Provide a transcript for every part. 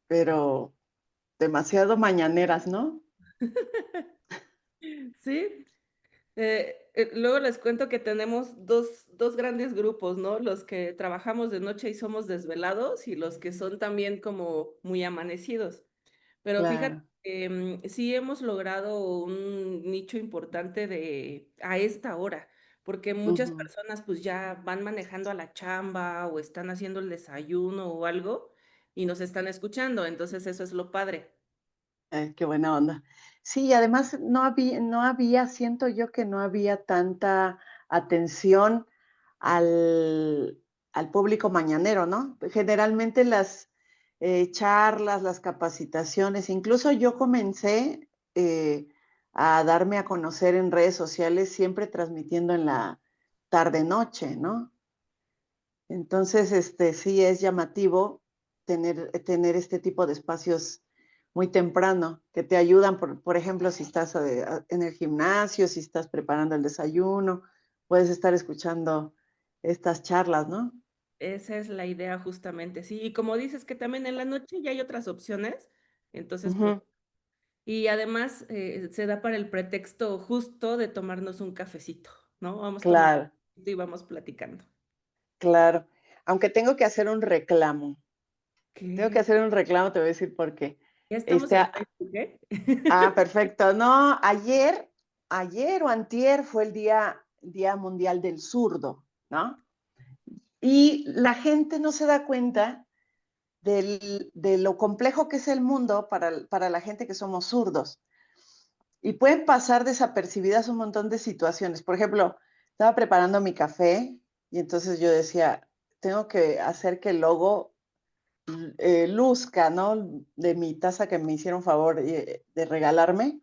pero demasiado mañaneras, ¿no? Sí, luego les cuento que tenemos dos grandes grupos, ¿no? Los que trabajamos de noche y somos desvelados, y los que son también como muy amanecidos. Pero fíjate Claro. que, sí hemos logrado un nicho importante a esta hora, porque muchas Ujú. personas, pues, ya van manejando a la chamba, o están haciendo el desayuno o algo, y nos están escuchando, entonces eso es lo padre. Qué buena onda. Sí, y además no había, siento yo que no había tanta atención al al público mañanero, ¿no? Generalmente las, charlas, las capacitaciones, incluso yo comencé, a darme a conocer en redes sociales, siempre transmitiendo en la tarde-noche, ¿no? Entonces, sí es llamativo tener este tipo de espacios muy temprano, que te ayudan, por ejemplo, si estás en el gimnasio, si estás preparando el desayuno, puedes estar escuchando estas charlas, ¿no? Esa es la idea justamente, sí, y como dices que también en la noche ya hay otras opciones, entonces, pues Ujú, y además, se da para el pretexto justo de tomarnos un cafecito, ¿no? Vamos tomando claro, y vamos platicando. claro. Aunque tengo que hacer un reclamo. Tengo que ¿Qué? hacer un reclamo, te voy a decir por qué. ¿Ya estamos Este, en ah, Facebook, eh? Perfecto. No, ayer o antier fue el Día Mundial del Zurdo, ¿no? Y la gente no se da cuenta de lo complejo que es el mundo para la gente que somos zurdos. Y pueden pasar desapercibidas un montón de situaciones. Por ejemplo, estaba preparando mi café y entonces yo decía, tengo que hacer que el logo luzca, ¿no? De mi taza que me hicieron favor de regalarme,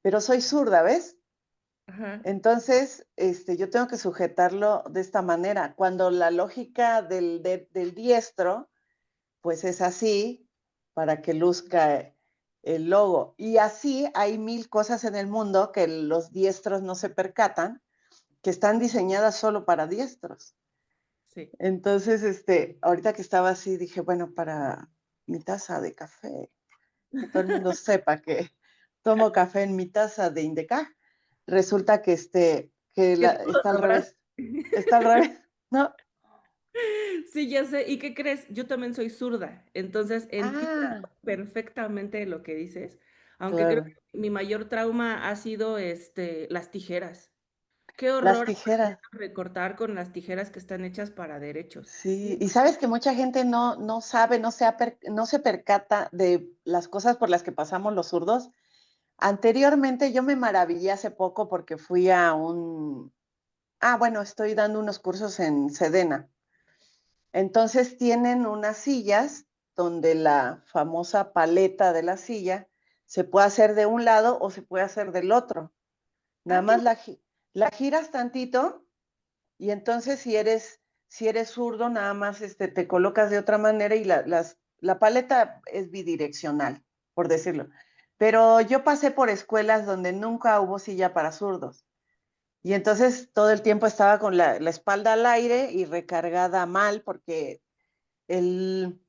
pero soy zurda, ¿ves? Ajá. Entonces, yo tengo que sujetarlo de esta manera. Cuando la lógica del diestro, pues es así, para que luzca el logo. Y así hay mil cosas en el mundo que los diestros no se percatan, que están diseñadas solo para diestros. Sí. Entonces, ahorita que estaba así, dije, bueno, para mi taza de café, que todo el mundo sepa que tomo café en mi taza de Indecá, resulta que, Que tú lo está al sabrás. revés. Está al revés, ¿no? Sí, ya sé. ¿Y qué crees? Yo también soy zurda, entonces entiendo Ah, perfectamente lo que dices, aunque creo claro. que mi mayor trauma ha sido, las tijeras. Qué Las horror aprender tijeras. a recortar con las tijeras que están hechas para derechos. Sí, y sabes que mucha gente no sabe, no se percata de las cosas por las que pasamos los zurdos. Anteriormente yo me maravillé hace poco porque fui bueno, estoy dando unos cursos en Sedena. Entonces tienen unas sillas donde la famosa paleta de la silla se puede hacer de un lado o se puede hacer del otro. Nada Ah, qué más la giras tantito y entonces si eres zurdo, nada más te colocas de otra manera y la paleta es bidireccional, por decirlo. Pero yo pasé por escuelas donde nunca hubo silla para zurdos. Y entonces todo el tiempo estaba con la espalda al aire y recargada mal porque el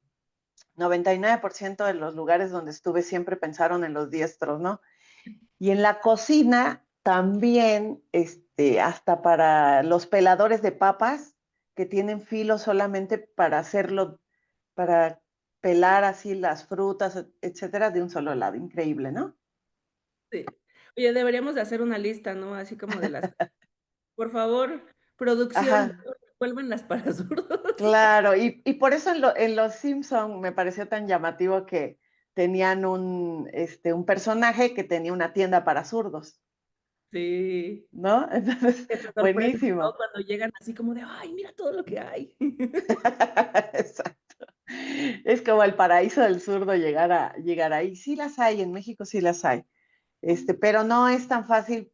99% de los lugares donde estuve siempre pensaron en los diestros, ¿no? Y en la cocina también, hasta para los peladores de papas, que tienen filo solamente para hacerlo, para pelar así las frutas, etcétera, de un solo lado. Increíble, ¿no? sí. Oye, deberíamos de hacer una lista, ¿no? Así como de las por favor, producción, Ajá, vuélvenlas para zurdos. claro. Y por eso en Los Simpson me pareció tan llamativo que tenían un personaje que tenía una tienda para zurdos, Sí, ¿no? Entonces, que te sorprenden, ¿no? buenísimo. Cuando llegan así como de: "Ay, mira todo lo que hay". Exacto. Es como el paraíso del zurdo llegar ahí. Sí las hay, en México sí las hay. Pero no es tan fácil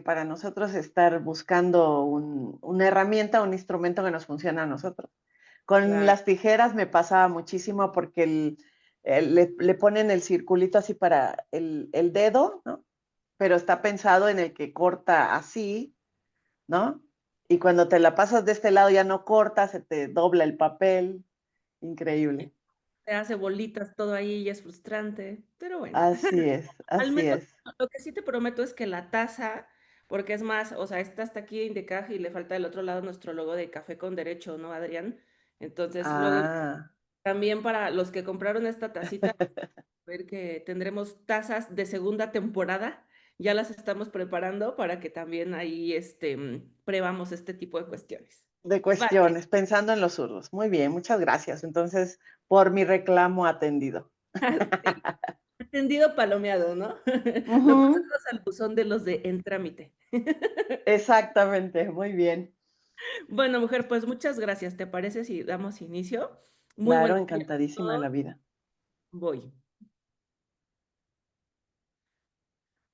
para nosotros estar buscando una herramienta, un instrumento que nos funcione a nosotros. Con Claro. las tijeras me pasaba muchísimo porque le ponen el circulito así para el dedo, ¿no? Pero está pensado en el que corta así, ¿no? Y cuando te la pasas de este lado ya no corta, se te dobla el papel. Increíble. se hace bolitas todo ahí y es frustrante, pero bueno. Así es, Al así menos es. lo que sí te prometo es que la taza, porque es más, o sea, esta está aquí de caja y le falta del otro lado nuestro logo de Café con Derecho, ¿no, Adrián? Entonces, luego Ah, también para los que compraron esta tacita, ver que tendremos tazas de segunda temporada. Ya las estamos preparando para que también ahí prevamos este tipo de cuestiones. de Vale, cuestiones, pensando en los zurdos. Muy bien, muchas gracias. Entonces, por mi reclamo atendido. sí, atendido palomeado, ¿no? Lo Ujú, pasamos al buzón de los de en trámite. exactamente, muy bien. Bueno, mujer, pues muchas gracias. ¿Te parece si damos inicio? Muy Claro, buenos días a encantadísima de todos. la vida. Voy.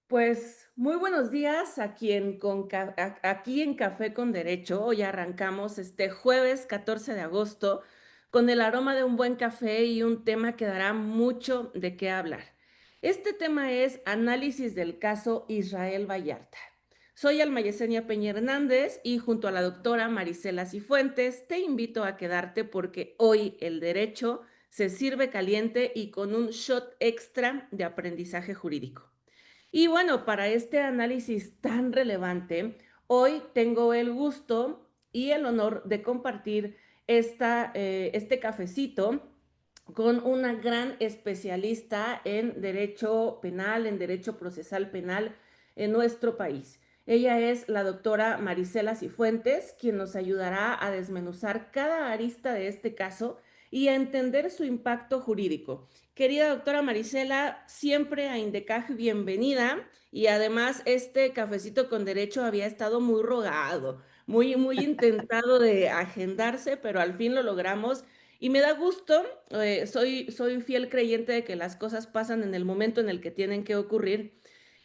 Pues muy buenos días aquí en Café con Derecho. Hoy arrancamos este jueves 14 de agosto con el aroma de un buen café y un tema que dará mucho de qué hablar. Este tema es análisis del caso Israel Vallarta. Soy Alma Yesenia Peña Hernández y junto a la doctora Marisela Cifuentes te invito a quedarte porque hoy el derecho se sirve caliente y con un shot extra de aprendizaje jurídico. Y bueno, para este análisis tan relevante, hoy tengo el gusto y el honor de compartir este cafecito con una gran especialista en derecho penal, en derecho procesal penal en nuestro país. Ella es la doctora Marisela Cifuentes, quien nos ayudará a desmenuzar cada arista de este caso y a entender su impacto jurídico. Querida doctora Marisela, siempre a Indecaj bienvenida y además este cafecito con derecho había estado muy rogado, muy intentado de agendarse, pero al fin lo logramos y me da gusto, soy fiel creyente de que las cosas pasan en el momento en el que tienen que ocurrir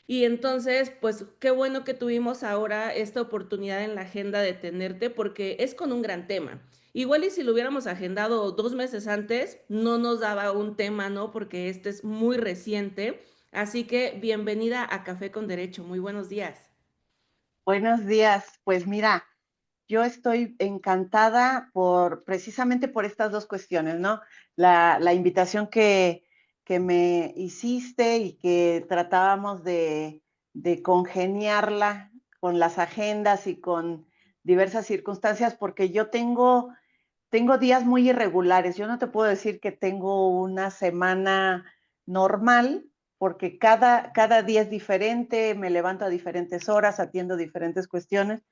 y entonces, pues qué bueno que tuvimos ahora esta oportunidad en la agenda de tenerte porque es con un gran tema. Igual y si lo hubiéramos agendado 2 meses antes, no nos daba un tema, ¿no? Porque este es muy reciente. Así que bienvenida a Café con Derecho. Muy buenos días. Buenos días. Pues mira, yo estoy encantada precisamente por estas dos cuestiones, ¿no? La invitación que me hiciste y que tratábamos de congeniarla con las agendas y con diversas circunstancias, porque yo tengo días muy irregulares. Yo no te puedo decir que tengo una semana normal, porque cada día es diferente, me levanto a diferentes horas, atiendo diferentes cuestiones.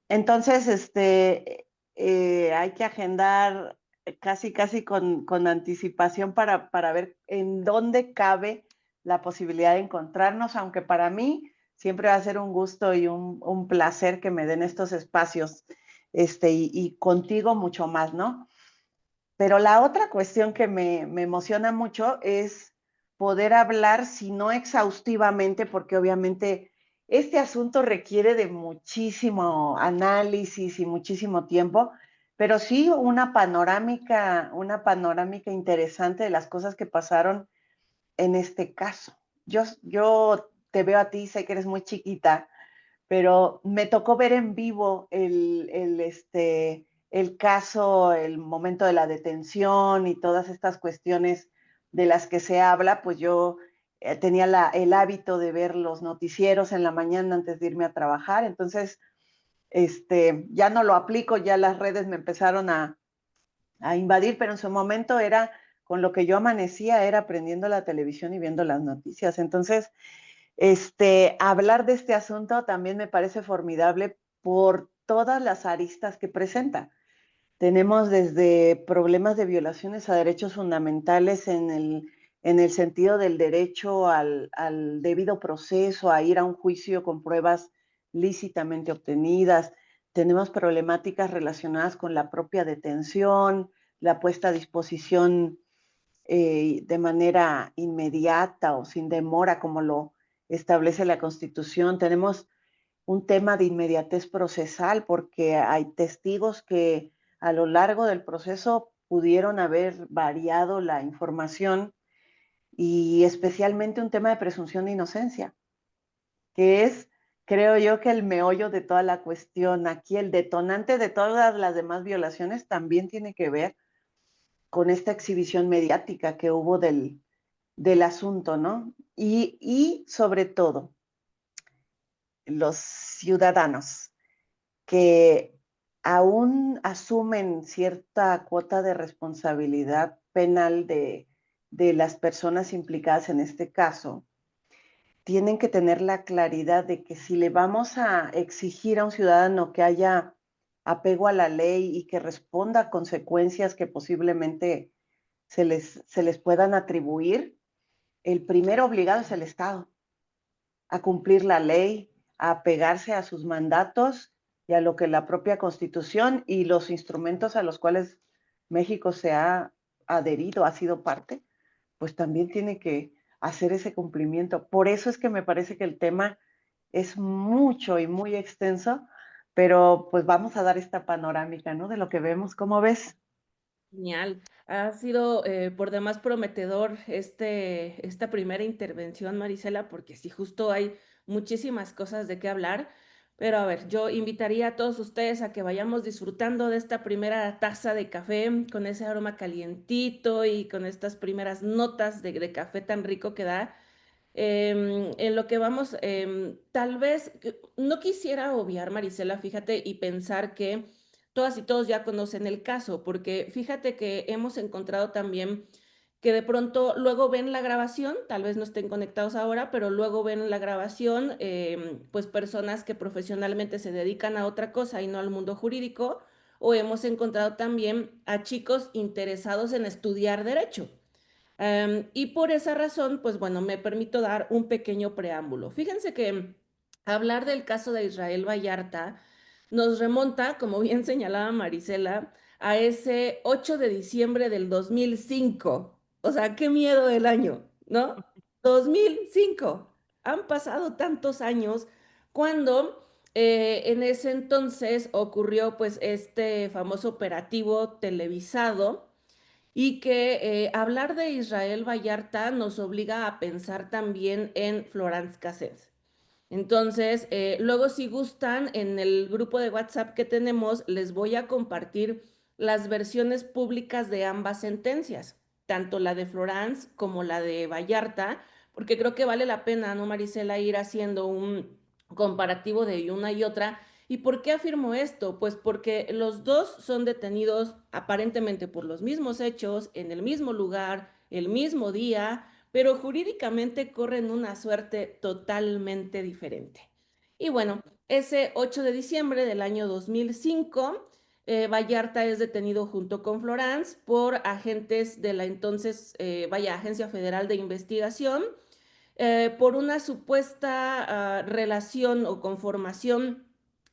Entonces, hay que agendar casi con anticipación para ver en dónde cabe la posibilidad de encontrarnos, aunque para mí siempre va a ser un gusto y un placer que me den estos espacios, y contigo mucho más, ¿no? Pero la otra cuestión que me emociona mucho es poder hablar, si no exhaustivamente, porque obviamente este asunto requiere de muchísimo análisis y muchísimo tiempo, pero sí una panorámica interesante de las cosas que pasaron en este caso. Yo te veo a ti, sé que eres muy chiquita, pero me tocó ver en vivo el caso, el momento de la detención y todas estas cuestiones de las que se habla, pues yo tenía el hábito de ver los noticieros en la mañana antes de irme a trabajar, entonces ya no lo aplico, ya las redes me empezaron a invadir, pero en su momento era con lo que yo amanecía, era prendiendo la televisión y viendo las noticias. Entonces, hablar de este asunto también me parece formidable por todas las aristas que presenta. Tenemos desde problemas de violaciones a derechos fundamentales en el sentido del derecho al debido proceso, a ir a un juicio con pruebas lícitamente obtenidas. Tenemos problemáticas relacionadas con la propia detención, la puesta a disposición de manera inmediata o sin demora, como lo establece la Constitución. Tenemos un tema de inmediatez procesal porque hay testigos que a lo largo del proceso pudieron haber variado la información y especialmente un tema de presunción de inocencia, que es, creo yo, que el meollo de toda la cuestión. Aquí el detonante de todas las demás violaciones también tiene que ver con esta exhibición mediática que hubo del asunto, ¿no? Y sobre todo, los ciudadanos que aún asumen cierta cuota de responsabilidad penal de las personas implicadas en este caso, tienen que tener la claridad de que si le vamos a exigir a un ciudadano que haya apego a la ley y que responda a consecuencias que posiblemente se les puedan atribuir, el primer obligado es el Estado a cumplir la ley, a apegarse a sus mandatos y a lo que la propia Constitución y los instrumentos a los cuales México se ha adherido, ha sido parte, pues también tiene que hacer ese cumplimiento. Por eso es que me parece que el tema es mucho y muy extenso, pero pues vamos a dar esta panorámica, ¿no? De lo que vemos. ¿Cómo ves? Genial. Ha sido por demás prometedor esta primera intervención, Marisela, porque sí, justo hay muchísimas cosas de qué hablar. Pero a ver, yo invitaría a todos ustedes a que vayamos disfrutando de esta primera taza de café con ese aroma calientito y con estas primeras notas de café tan rico que da. En lo que vamos, tal vez, no quisiera obviar, Marisela, fíjate, y pensar que todas y todos ya conocen el caso, porque fíjate que hemos encontrado también que de pronto luego ven la grabación, tal vez no estén conectados ahora, pero luego ven la grabación, pues personas que profesionalmente se dedican a otra cosa y no al mundo jurídico, o hemos encontrado también a chicos interesados en estudiar derecho. Y por esa razón, pues bueno, me permito dar un pequeño preámbulo. Fíjense que hablar del caso de Israel Vallarta nos remonta, como bien señalaba Marisela, a ese 8 de diciembre del 2005. O sea, qué miedo del año, ¿no? 2005. Han pasado tantos años cuando en ese entonces ocurrió pues este famoso operativo televisado y que hablar de Israel Vallarta nos obliga a pensar también en Florence Cassés. Entonces, luego si gustan, en el grupo de WhatsApp que tenemos, les voy a compartir las versiones públicas de ambas sentencias, tanto la de Florence como la de Vallarta, porque creo que vale la pena, ¿no, Marisela, ir haciendo un comparativo de una y otra? ¿Y por qué afirmo esto? Pues porque los dos son detenidos aparentemente por los mismos hechos, en el mismo lugar, el mismo día, pero jurídicamente corren una suerte totalmente diferente. Y bueno, ese 8 de diciembre del año 2005, Vallarta es detenido junto con Florence por agentes de la entonces, Agencia Federal de Investigación, por una supuesta relación o conformación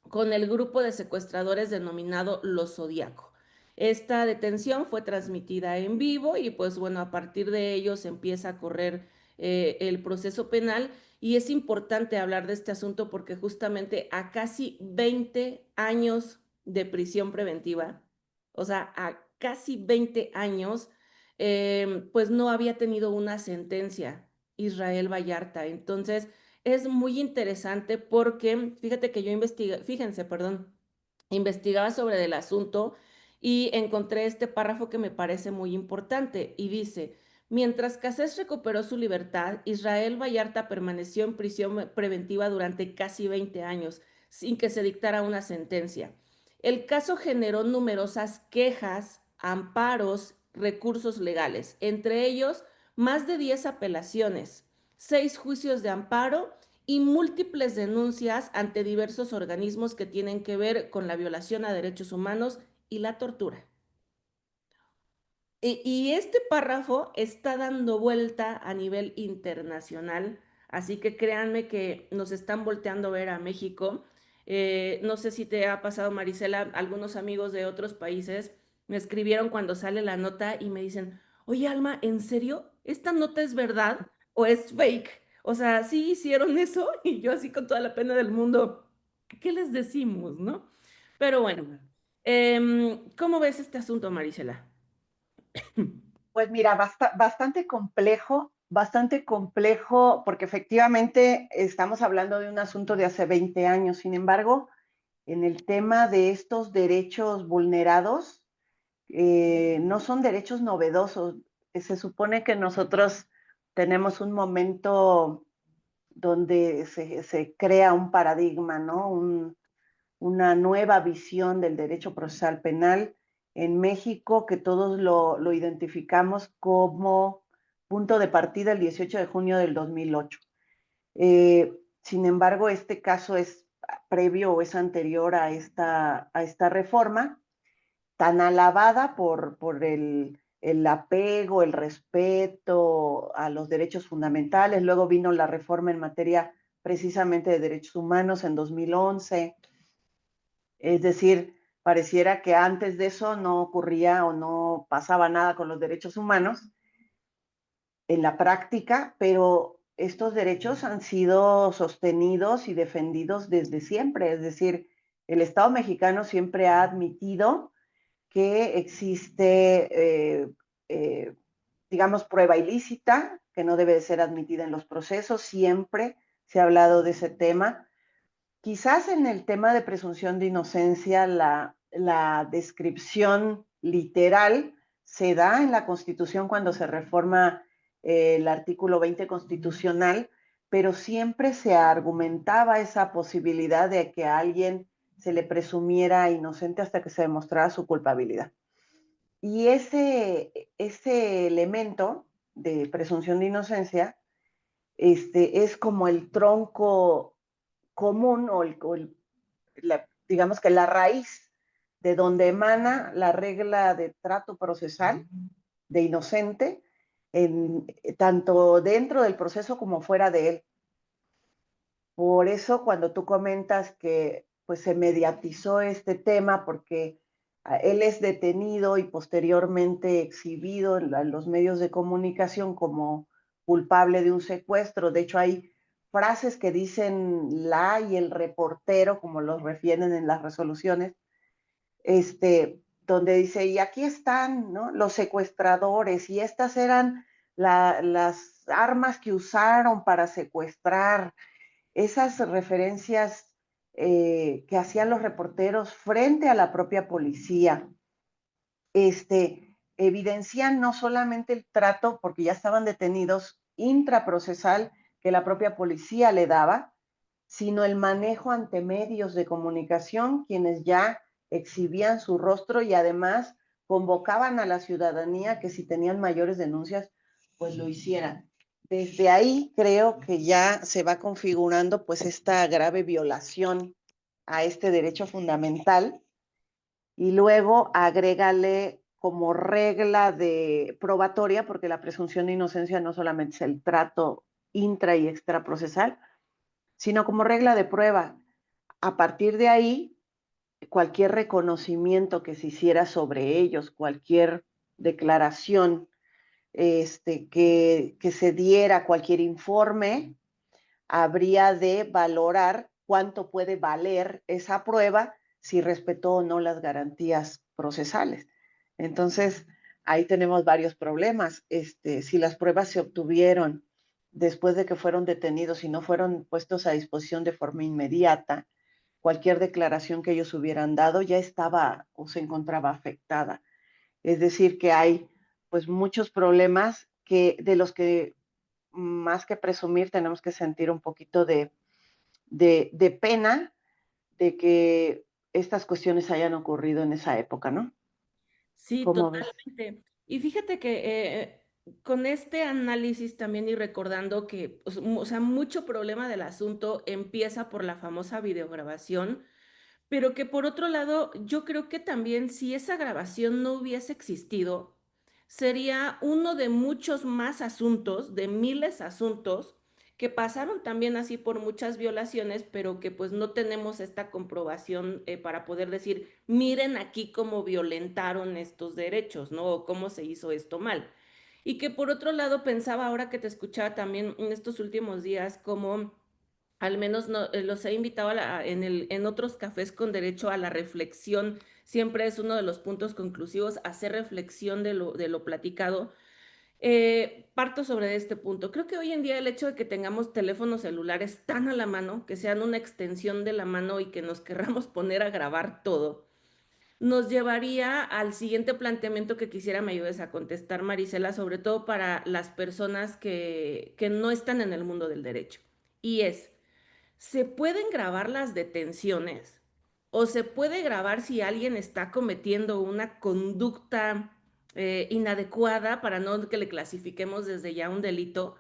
con el grupo de secuestradores denominado Los Zodíaco. Esta detención fue transmitida en vivo y pues bueno, a partir de ello se empieza a correr el proceso penal y es importante hablar de este asunto porque justamente a casi 20 años de prisión preventiva, o sea, a casi 20 años, pues no había tenido una sentencia Israel Vallarta. Entonces, es muy interesante porque fíjate que yo fíjense, perdón, investigaba sobre el asunto y encontré este párrafo que me parece muy importante y dice, mientras Cassés recuperó su libertad, Israel Vallarta permaneció en prisión preventiva durante casi 20 años sin que se dictara una sentencia. El caso generó numerosas quejas, amparos, recursos legales, entre ellos más de 10 apelaciones, 6 juicios de amparo y múltiples denuncias ante diversos organismos que tienen que ver con la violación a derechos humanos y la tortura. Y este párrafo está dando vuelta a nivel internacional, así que créanme que nos están volteando a ver a México. No sé si te ha pasado, Marisela, algunos amigos de otros países me escribieron cuando sale la nota y me dicen, oye, Alma, ¿en serio? ¿Esta nota es verdad o es fake? O sea, ¿sí hicieron eso? Y yo así con toda la pena del mundo, ¿qué les decimos, no? Pero bueno, ¿cómo ves este asunto, Marisela? Pues mira, bastante complejo, porque efectivamente estamos hablando de un asunto de hace 20 años. Sin embargo, en el tema de estos derechos vulnerados, no son derechos novedosos. Se supone que nosotros tenemos un momento donde se crea un paradigma, ¿no? Una nueva visión del derecho procesal penal en México que todos lo identificamos como punto de partida el 18 de junio del 2008. Sin embargo, este caso es previo o es anterior a esta reforma, tan alabada por el apego, el respeto a los derechos fundamentales. Luego vino la reforma en materia precisamente de derechos humanos en 2011. Es decir, pareciera que antes de eso no ocurría o no pasaba nada con los derechos humanos en la práctica, pero estos derechos han sido sostenidos y defendidos desde siempre. Es decir, el Estado mexicano siempre ha admitido que existe, digamos, prueba ilícita, que no debe de ser admitida en los procesos. Siempre se ha hablado de ese tema. Quizás en el tema de presunción de inocencia, la descripción literal se da en la Constitución cuando se reforma el artículo 20 constitucional, pero siempre se argumentaba esa posibilidad de que a alguien se le presumiera inocente hasta que se demostrara su culpabilidad. Y ese elemento de presunción de inocencia es como el tronco común digamos que la raíz de donde emana la regla de trato procesal de inocente, tanto dentro del proceso como fuera de él. Por eso cuando tú comentas que pues se mediatizó este tema porque él es detenido y posteriormente exhibido en los medios de comunicación como culpable de un secuestro. De hecho, hay frases que dicen la y el reportero, como los refieren en las resoluciones, donde dice, y aquí están, ¿no?, los secuestradores, y estas eran las armas que usaron para secuestrar. Esas referencias que hacían los reporteros frente a la propia policía, evidencian no solamente el trato, porque ya estaban detenidos, intraprocesal que la propia policía le daba, sino el manejo ante medios de comunicación, quienes ya exhibían su rostro y además convocaban a la ciudadanía que si tenían mayores denuncias, pues lo hicieran. Desde ahí creo que ya se va configurando pues esta grave violación a este derecho fundamental y luego agrégale como regla de probatoria, porque la presunción de inocencia no solamente es el trato intra y extraprocesal, sino como regla de prueba. A partir de ahí, cualquier reconocimiento que se hiciera sobre ellos, cualquier declaración que se diera, cualquier informe, habría de valorar cuánto puede valer esa prueba si respetó o no las garantías procesales. Entonces, ahí tenemos varios problemas. Si las pruebas se obtuvieron después de que fueron detenidos y no fueron puestos a disposición de forma inmediata, cualquier declaración que ellos hubieran dado ya estaba o se encontraba afectada. Es decir, que hay pues muchos problemas de los que más que presumir tenemos que sentir un poquito de pena de que estas cuestiones hayan ocurrido en esa época, ¿no? Sí, ¿Cómo ves? totalmente. Y fíjate que con este análisis también y recordando que, o sea, mucho problema del asunto empieza por la famosa videograbación, pero que por otro lado, yo creo que también si esa grabación no hubiese existido, sería uno de muchos más asuntos, de miles de asuntos, que pasaron también así por muchas violaciones, pero que pues no tenemos esta comprobación para poder decir, miren aquí cómo violentaron estos derechos, ¿no? O cómo se hizo esto mal. Y que por otro lado pensaba ahora que te escuchaba también en estos últimos días, como al menos no, los he invitado en otros cafés con derecho a la reflexión. Siempre es uno de los puntos conclusivos, hacer reflexión de lo platicado. Parto sobre este punto. Creo que hoy en día el hecho de que tengamos teléfonos celulares tan a la mano, que sean una extensión de la mano y que nos querramos poner a grabar todo, nos llevaría al siguiente planteamiento que quisiera me ayudes a contestar, Marisela, sobre todo para las personas que no están en el mundo del derecho. Y es, ¿se pueden grabar las detenciones? ¿O se puede grabar si alguien está cometiendo una conducta inadecuada para no que le clasifiquemos desde ya un delito?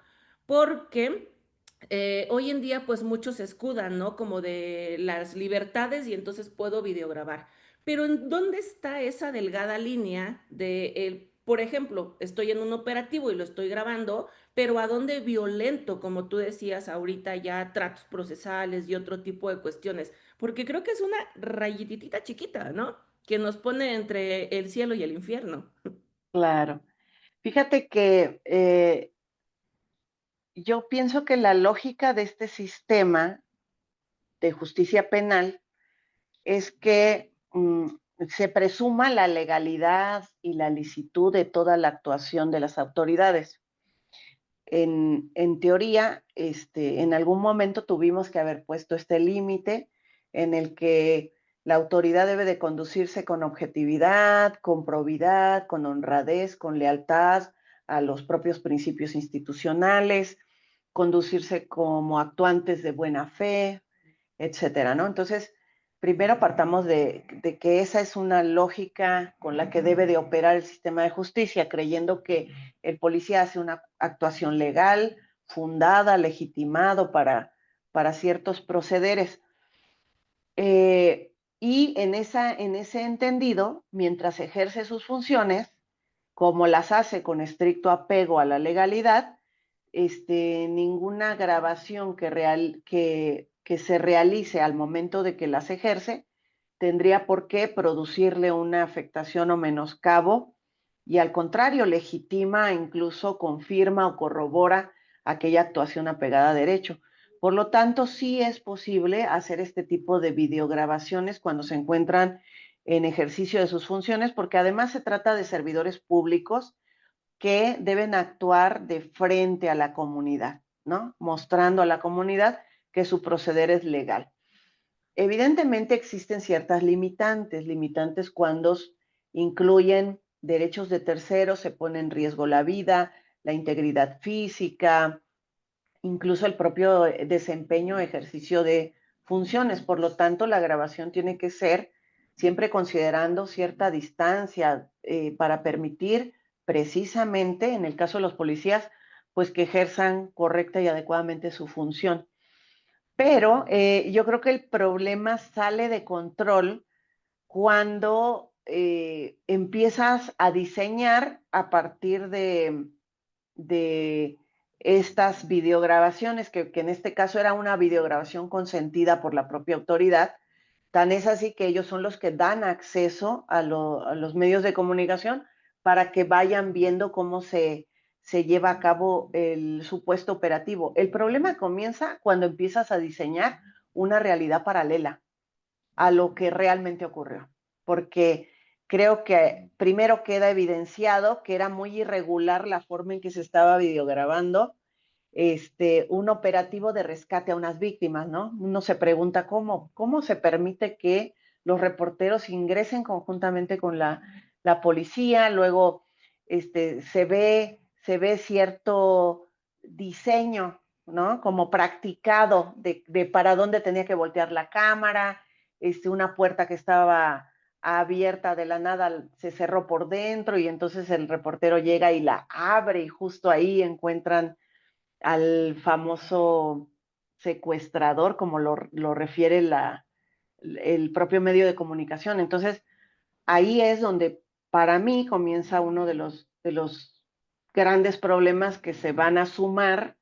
Porque hoy en día pues muchos se escudan, ¿no? Como de las libertades y entonces puedo videograbar. Pero ¿en dónde está esa delgada línea de, por ejemplo, estoy en un operativo y lo estoy grabando, pero a dónde violento, como tú decías ahorita, ya tratos procesales y otro tipo de cuestiones? Porque creo que es una rayitita chiquita, ¿no? Que nos pone entre el cielo y el infierno. Claro. Fíjate que yo pienso que la lógica de este sistema de justicia penal es que se presuma la legalidad y la licitud de toda la actuación de las autoridades. En teoría, en algún momento tuvimos que haber puesto este límite en el que la autoridad debe de conducirse con objetividad, con probidad, con honradez, con lealtad a los propios principios institucionales, conducirse como actuantes de buena fe, etcétera, ¿no? Entonces, primero partamos de que esa es una lógica con la que debe de operar el sistema de justicia, creyendo que el policía hace una actuación legal, fundada, legitimado para ciertos procederes. Y en ese entendido, mientras ejerce sus funciones, como las hace con estricto apego a la legalidad, ninguna grabación que se realice al momento de que las ejerce tendría por qué producirle una afectación o menoscabo y al contrario, legitima, incluso confirma o corrobora aquella actuación apegada a derecho. Por lo tanto, sí es posible hacer este tipo de videograbaciones cuando se encuentran en ejercicio de sus funciones, porque además se trata de servidores públicos que deben actuar de frente a la comunidad, ¿no? Mostrando a la comunidad que su proceder es legal. Evidentemente existen ciertas limitantes, limitantes cuando incluyen derechos de terceros, se pone en riesgo la vida, la integridad física, incluso el propio desempeño, ejercicio de funciones. Por lo tanto, la grabación tiene que ser siempre considerando cierta distancia para permitir precisamente, en el caso de los policías, pues que ejerzan correcta y adecuadamente su función. Pero yo creo que el problema sale de control cuando empiezas a diseñar a partir de estas videograbaciones, que en este caso era una videograbación consentida por la propia autoridad. Tan es así que ellos son los que dan acceso a los medios de comunicación para que vayan viendo cómo se lleva a cabo el supuesto operativo. El problema comienza cuando empiezas a diseñar una realidad paralela a lo que realmente ocurrió, porque creo que primero queda evidenciado que era muy irregular la forma en que se estaba videograbando un operativo de rescate a unas víctimas, ¿no? Uno se pregunta cómo se permite que los reporteros ingresen conjuntamente con la policía, luego se ve cierto diseño, ¿no? Como practicado de para dónde tenía que voltear la cámara, una puerta que estaba abierta de la nada se cerró por dentro y entonces el reportero llega y la abre y justo ahí encuentran al famoso secuestrador, como lo refiere el propio medio de comunicación. Entonces, ahí es donde para mí comienza uno de los grandes problemas que se van a sumar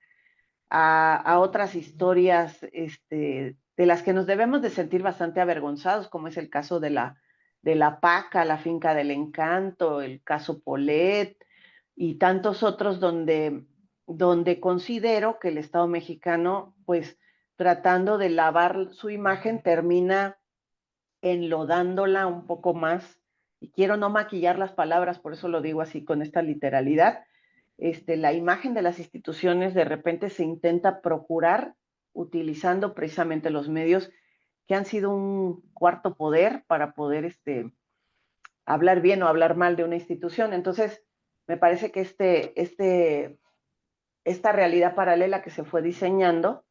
a otras historias de las que nos debemos de sentir bastante avergonzados, como es el caso de la Paca, la finca del encanto, el caso Polet y tantos otros donde considero que el Estado mexicano, pues tratando de lavar su imagen, termina enlodándola un poco más. Y quiero no maquillar las palabras, por eso lo digo así con esta literalidad. La imagen de las instituciones de repente se intenta procurar utilizando precisamente los medios que han sido un cuarto poder para poder hablar bien o hablar mal de una institución. Entonces, me parece que esta realidad paralela que se fue diseñando,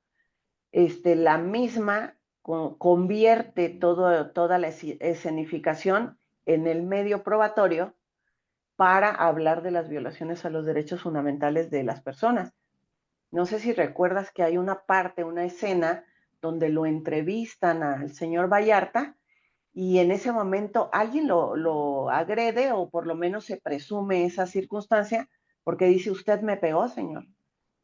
la misma convierte toda la escenificación en el medio probatorio para hablar de las violaciones a los derechos fundamentales de las personas. No sé si recuerdas que hay una parte, una escena, donde lo entrevistan al señor Vallarta y en ese momento alguien lo agrede o por lo menos se presume esa circunstancia porque dice, usted me pegó, señor,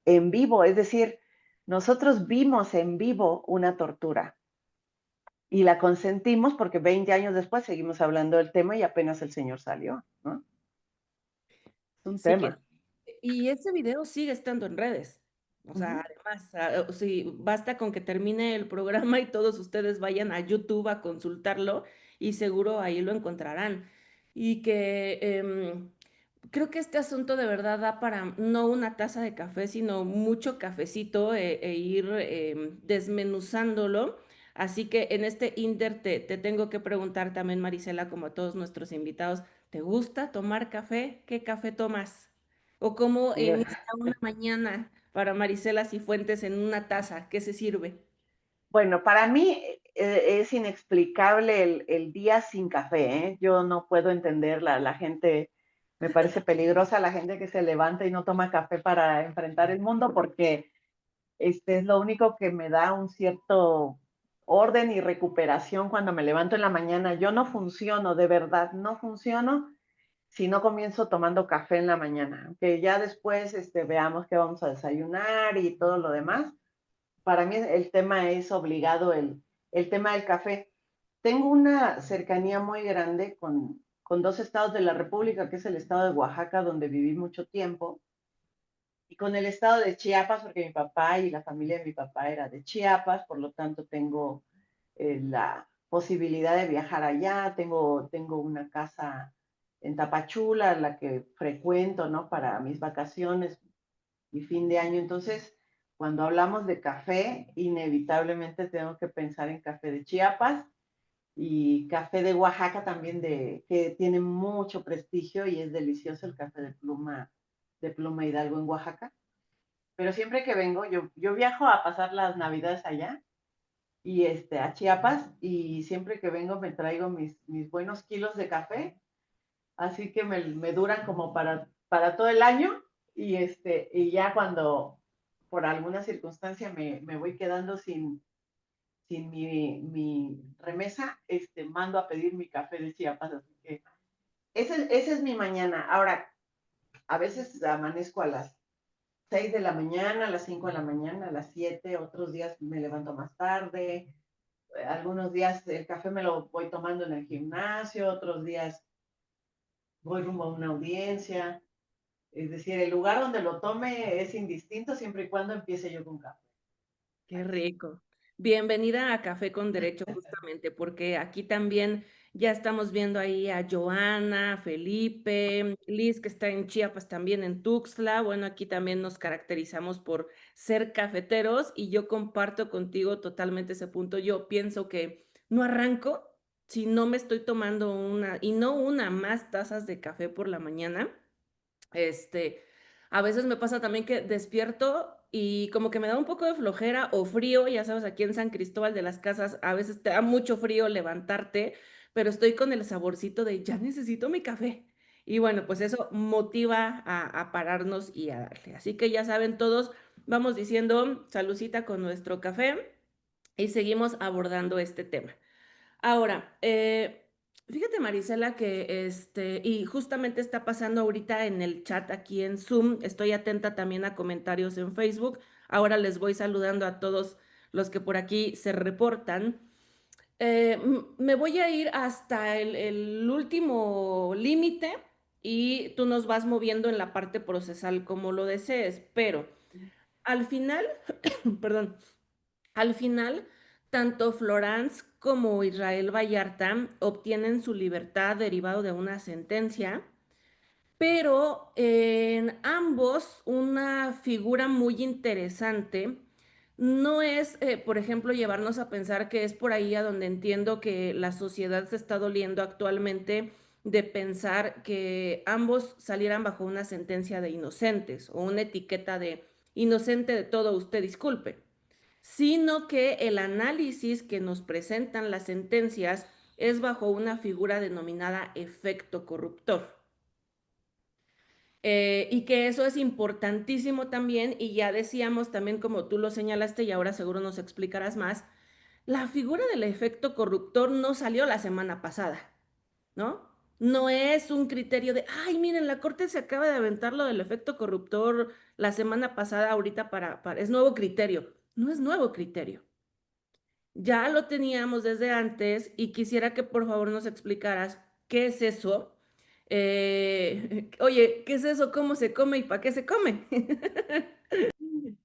en vivo, es decir, nosotros vimos en vivo una tortura y la consentimos porque 20 años después seguimos hablando del tema y apenas el señor salió, ¿no? Es un Sí, tema. y ese video sigue estando en redes. O Uh sea, -huh. además, sí, basta con que termine el programa y todos ustedes vayan a YouTube a consultarlo y seguro ahí lo encontrarán. Y que creo que este asunto de verdad da para no una taza de café, sino mucho cafecito e ir desmenuzándolo. Así que en este inter te tengo que preguntar también, Marisela, como a todos nuestros invitados, ¿te gusta tomar café? ¿Qué café tomas? ¿O cómo inicia una mañana para Marisela Cifuentes en una taza? ¿Qué se sirve? Bueno, para mí es inexplicable el día sin café, ¿eh? Yo no puedo entender la gente, me parece peligrosa la gente que se levanta y no toma café para enfrentar el mundo porque es lo único que me da un cierto orden y recuperación cuando me levanto en la mañana. Yo no funciono, de verdad, no funciono si no comienzo tomando café en la mañana. Aunque ya después veamos qué vamos a desayunar y todo lo demás. Para mí el tema es obligado, el tema del café. Tengo una cercanía muy grande con dos estados de la República, que es el estado de Oaxaca, donde viví mucho tiempo, y con el estado de Chiapas, porque mi papá y la familia de mi papá era de Chiapas, por lo tanto tengo la posibilidad de viajar allá, tengo una casa en Tapachula, la que frecuento, ¿no? Para mis vacaciones y fin de año. Entonces, cuando hablamos de café, inevitablemente tengo que pensar en café de Chiapas y café de Oaxaca también, que tiene mucho prestigio y es delicioso el café de Pluma Hidalgo en Oaxaca. Pero siempre que vengo, yo viajo a pasar las navidades allá y a Chiapas y siempre que vengo me traigo mis buenos kilos de café, así que me duran como para todo el año y ya cuando por alguna circunstancia me voy quedando sin mi remesa, mando a pedir mi café de Chiapas, así que esa es mi mañana. Ahora, a veces amanezco a las 6 de la mañana, a las 5 de la mañana, a las 7, otros días me levanto más tarde, algunos días el café me lo voy tomando en el gimnasio, otros días voy rumbo a una audiencia, es decir, el lugar donde lo tome es indistinto siempre y cuando empiece yo con café. Qué rico. Bienvenida a Café con Derecho, justamente, porque aquí también ya estamos viendo ahí a Joana, Felipe, Liz, que está en Chiapas, también en Tuxtla. Bueno, aquí también nos caracterizamos por ser cafeteros y yo comparto contigo totalmente ese punto. Yo pienso que no arranco si no me estoy tomando una, y no una, más tazas de café por la mañana. Este, a veces me pasa también que despierto y como que me da un poco de flojera o frío, ya sabes, aquí en San Cristóbal de las Casas a veces te da mucho frío levantarte, pero estoy con el saborcito de ya necesito mi café. Y bueno, pues eso motiva a pararnos y a darle. Así que ya saben todos, vamos diciendo salucita con nuestro café y seguimos abordando este tema. Ahora, fíjate, Marisela, que y justamente está pasando ahorita en el chat aquí en Zoom. Estoy atenta también a comentarios en Facebook. Ahora les voy saludando a todos los que por aquí se reportan. Me voy a ir hasta el último límite y tú nos vas moviendo en la parte procesal como lo desees, pero al final, perdón. Al final, tanto Florence como Israel Vallarta obtienen su libertad derivado de una sentencia, pero en ambos una figura muy interesante no es, por ejemplo, llevarnos a pensar que es por ahí a donde entiendo que la sociedad se está doliendo actualmente de pensar que ambos salieran bajo una sentencia de inocentes o una etiqueta de inocente de todo, usted disculpe, sino que el análisis que nos presentan las sentencias es bajo una figura denominada efecto corruptor. Y que eso es importantísimo también, y ya decíamos también, como tú lo señalaste, y ahora seguro nos explicarás más, la figura del efecto corruptor no salió la semana pasada, ¿no? No es un criterio de, ay, miren, la Corte se acaba de aventar lo del efecto corruptor la semana pasada, ahorita es nuevo criterio. No es nuevo criterio. Ya lo teníamos desde antes y quisiera que por favor nos explicaras qué es eso. Oye, ¿qué es eso? ¿Cómo se come y para qué se come?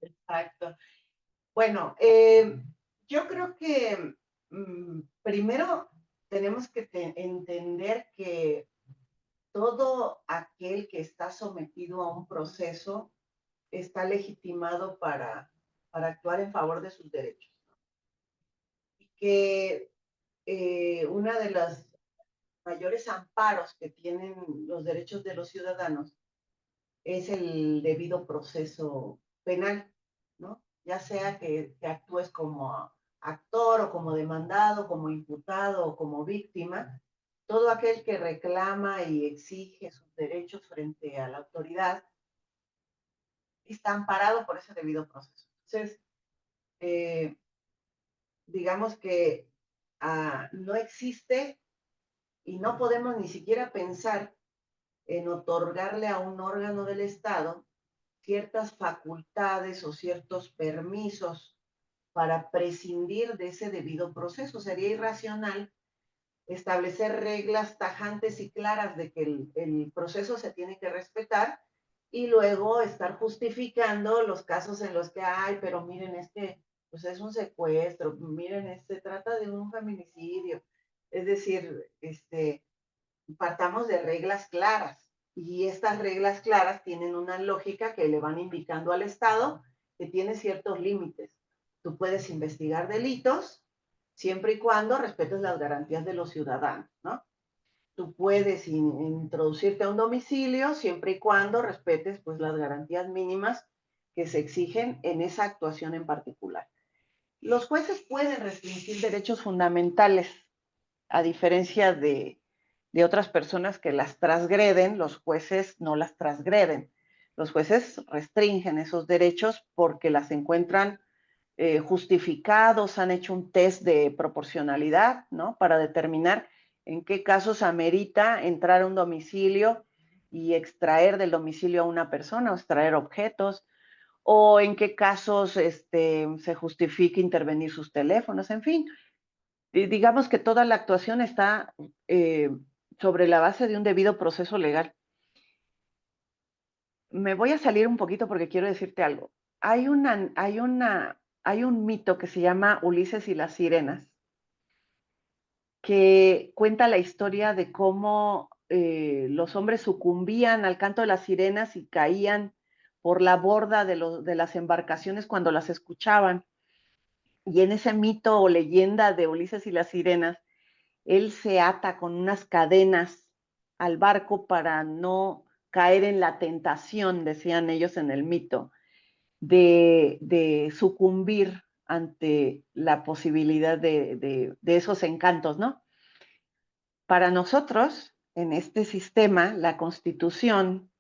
Exacto. Bueno, yo creo que primero tenemos que entender que todo aquel que está sometido a un proceso está legitimado para actuar en favor de sus derechos. Y que una de las mayores amparos que tienen los derechos de los ciudadanos es el debido proceso penal, ¿no? Ya sea que actúes como actor o como demandado, como imputado o como víctima, todo aquel que reclama y exige sus derechos frente a la autoridad está amparado por ese debido proceso. Entonces, eh, digamos que no existe y no podemos ni siquiera pensar en otorgarle a un órgano del Estado ciertas facultades o ciertos permisos para prescindir de ese debido proceso. Sería irracional establecer reglas tajantes y claras de que el proceso se tiene que respetar y luego estar justificando los casos en los que, ay, pero miren, pues es un secuestro, miren, se trata de un feminicidio. Es decir, partamos de reglas claras y estas reglas claras tienen una lógica que le van indicando al Estado que tiene ciertos límites. Tú puedes investigar delitos siempre y cuando respetes las garantías de los ciudadanos, ¿no? Tú puedes introducirte a un domicilio siempre y cuando respetes pues las garantías mínimas que se exigen en esa actuación en particular. Los jueces pueden restringir derechos fundamentales, a diferencia de otras personas que las transgreden, los jueces no las transgreden. Los jueces restringen esos derechos porque las encuentran justificados, han hecho un test de proporcionalidad, ¿no? Para determinar en qué casos amerita entrar a un domicilio y extraer del domicilio a una persona o extraer objetos, o en qué casos se justifica intervenir sus teléfonos, en fin. Digamos que toda la actuación está eh, sobre la base de un debido proceso legal. Me voy a salir un poquito porque quiero decirte algo. Hay un mito que se llama Ulises y las sirenas, que cuenta la historia de cómo los hombres sucumbían al canto de las sirenas y caían por la borda de las embarcaciones cuando las escuchaban. Y en ese mito o leyenda de Ulises y las sirenas, él se ata con unas cadenas al barco para no caer en la tentación, decían ellos en el mito, de sucumbir ante la posibilidad de esos encantos, ¿no? Para nosotros, en este sistema, la Constitución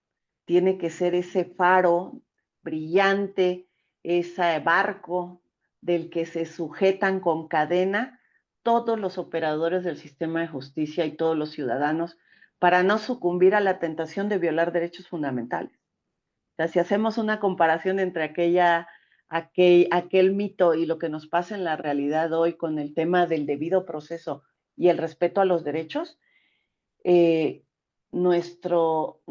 tiene que ser ese faro brillante, ese barco del que se sujetan con cadena todos los operadores del sistema de justicia y todos los ciudadanos para no sucumbir a la tentación de violar derechos fundamentales. O sea, si hacemos una comparación entre aquel mito y lo que nos pasa en la realidad hoy con el tema del debido proceso y el respeto a los derechos, eh, nuestro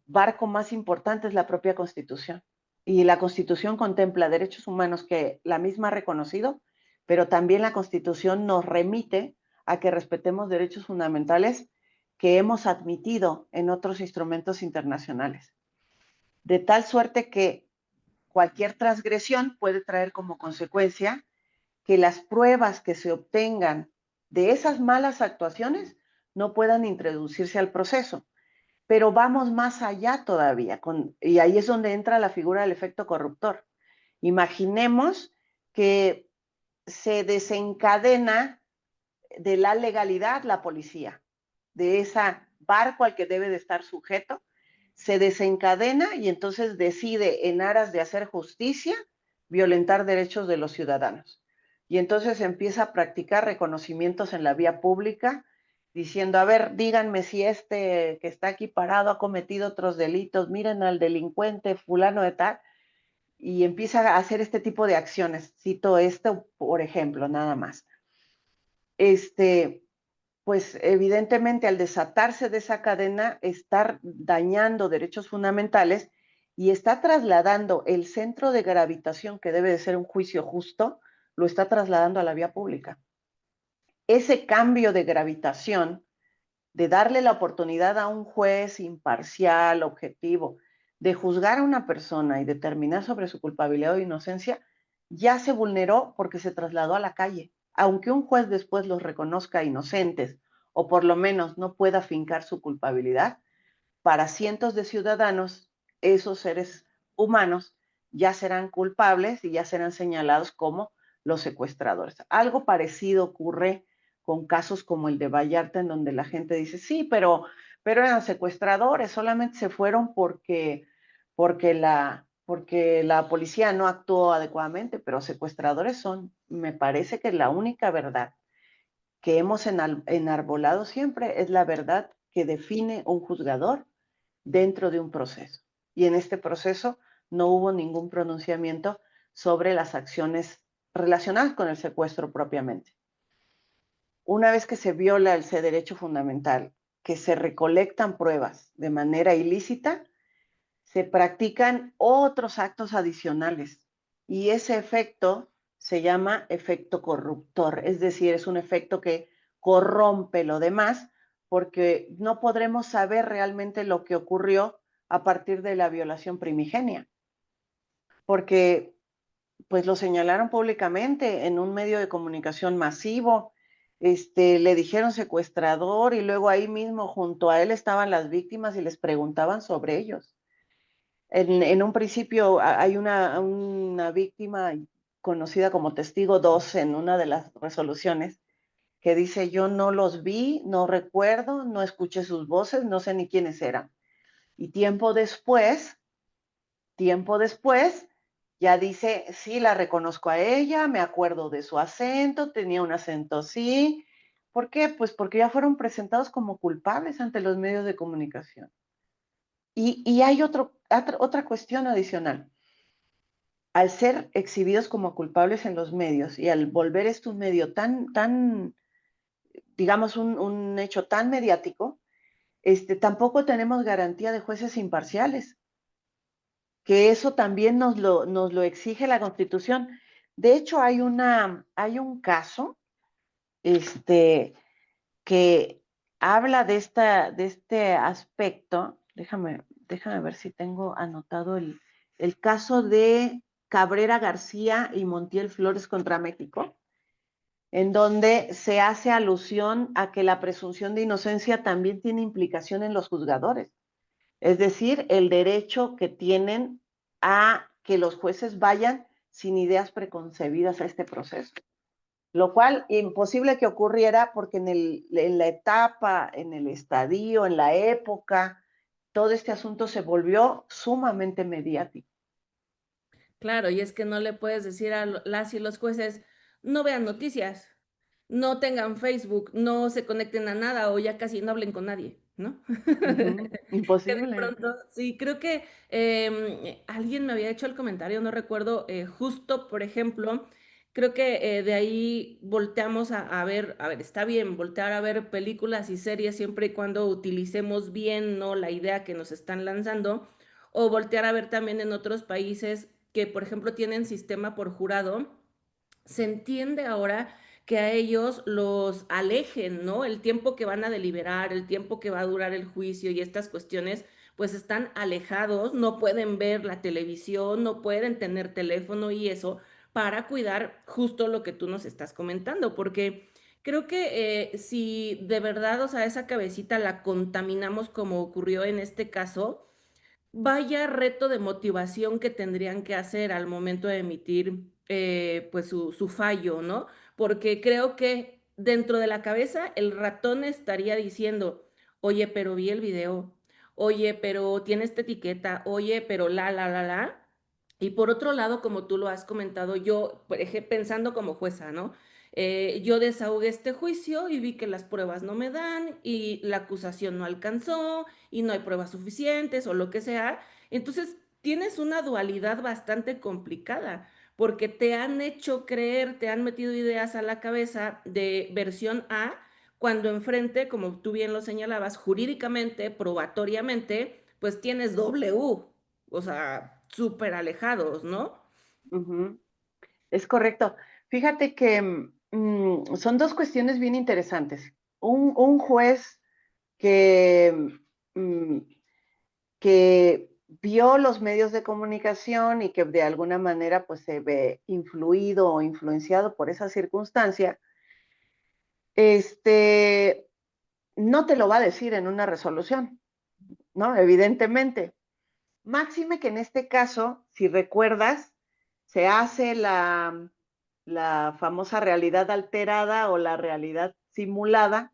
barco más importante es la propia Constitución. Y la Constitución contempla derechos humanos que la misma ha reconocido, pero también la Constitución nos remite a que respetemos derechos fundamentales que hemos admitido en otros instrumentos internacionales. De tal suerte que cualquier transgresión puede traer como consecuencia que las pruebas que se obtengan de esas malas actuaciones no puedan introducirse al proceso. Pero vamos más allá todavía, y ahí es donde entra la figura del efecto corruptor. Imaginemos que se desencadena de la legalidad la policía, de ese barco al que debe de estar sujeto, se desencadena y entonces decide, en aras de hacer justicia, violentar derechos de los ciudadanos. Y entonces empieza a practicar reconocimientos en la vía pública, diciendo, a ver, díganme si este que está aquí parado ha cometido otros delitos, miren al delincuente fulano de tal, y empieza a hacer este tipo de acciones. Cito esto, por ejemplo, nada más. Pues evidentemente al desatarse de esa cadena, está dañando derechos fundamentales y está trasladando el centro de gravitación, que debe de ser un juicio justo, lo está trasladando a la vía pública. Ese cambio de gravitación, de darle la oportunidad a un juez imparcial, objetivo, de juzgar a una persona y determinar sobre su culpabilidad o inocencia, ya se vulneró porque se trasladó a la calle. Aunque un juez después los reconozca inocentes o por lo menos no pueda fincar su culpabilidad, para cientos de ciudadanos, esos seres humanos ya serán culpables y ya serán señalados como los secuestradores. Algo parecido ocurre con casos como el de Vallarta, en donde la gente dice, sí, pero eran secuestradores, solamente se fueron porque la policía no actuó adecuadamente, pero secuestradores son, me parece que la única verdad que hemos enarbolado siempre es la verdad que define un juzgador dentro de un proceso. Y en este proceso no hubo ningún pronunciamiento sobre las acciones relacionadas con el secuestro propiamente. Una vez que se viola ese derecho fundamental, que se recolectan pruebas de manera ilícita, se practican otros actos adicionales y ese efecto se llama efecto corruptor, es decir, es un efecto que corrompe lo demás porque no podremos saber realmente lo que ocurrió a partir de la violación primigenia, porque pues lo señalaron públicamente en un medio de comunicación masivo, le dijeron secuestrador y luego ahí mismo junto a él estaban las víctimas y les preguntaban sobre ellos. En un principio hay una víctima conocida como testigo 2 en una de las resoluciones que dice, yo no los vi, no recuerdo, no escuché sus voces, no sé ni quiénes eran. Y tiempo después, ya dice, sí, la reconozco a ella, me acuerdo de su acento, tenía un acento así. ¿Por qué? Pues porque ya fueron presentados como culpables ante los medios de comunicación. Y hay otra cuestión adicional. Al ser exhibidos como culpables en los medios y al volver esto un medio digamos, un hecho tan mediático, tampoco tenemos garantía de jueces imparciales, que eso también nos lo exige la Constitución. De hecho, hay un caso, que habla de este aspecto. Déjame ver si tengo anotado el caso de Cabrera García y Montiel Flores contra México, en donde se hace alusión a que la presunción de inocencia también tiene implicación en los juzgadores, es decir, el derecho que tienen a que los jueces vayan sin ideas preconcebidas a este proceso, lo cual imposible que ocurriera porque en la etapa, en el estadio, en la época, todo este asunto se volvió sumamente mediático. Claro, y es que no le puedes decir a las y los jueces, no vean noticias, no tengan Facebook, no se conecten a nada o ya casi no hablen con nadie, ¿no? Ujú, Que de imposible. pronto, sí, creo que alguien me había hecho el comentario, no recuerdo, justo, por ejemplo, creo que de ahí volteamos a ver, está bien, voltear a ver películas y series siempre y cuando utilicemos bien, ¿no? La idea que nos están lanzando, o voltear a ver también en otros países que, por ejemplo, tienen sistema por jurado, se entiende ahora que a ellos los alejen, ¿no? El tiempo que van a deliberar, el tiempo que va a durar el juicio y estas cuestiones, pues están alejados, no pueden ver la televisión, no pueden tener teléfono y eso para cuidar justo lo que tú nos estás comentando, porque Creo que, si de verdad, o sea, esa cabecita la contaminamos como ocurrió en este caso, vaya reto de motivación que tendrían que hacer al momento de emitir, pues, su fallo, ¿no? Porque creo que dentro de la cabeza el ratón estaría diciendo: "Oye, pero vi el video. Oye, pero tiene esta etiqueta. Oye, pero la". Y por otro lado, como tú lo has comentado, yo, pensando como jueza, ¿no? Yo desahogué este juicio y vi que las pruebas no me dan y la acusación no alcanzó y no hay pruebas suficientes o lo que sea. Entonces, tienes una dualidad bastante complicada, porque te han hecho creer, te han metido ideas a la cabeza de versión A, cuando enfrente, como tú bien lo señalabas, jurídicamente, probatoriamente, pues tienes W, o sea, súper alejados, ¿no? Ujú, es correcto. Fíjate que son dos cuestiones bien interesantes. Un juez que, mm, que vio los medios de comunicación y que de alguna manera pues se ve influido o influenciado por esa circunstancia, este, no te lo va a decir en una resolución, ¿no? Evidentemente. Máxime que en este caso, si recuerdas, se hace la famosa realidad alterada o la realidad simulada,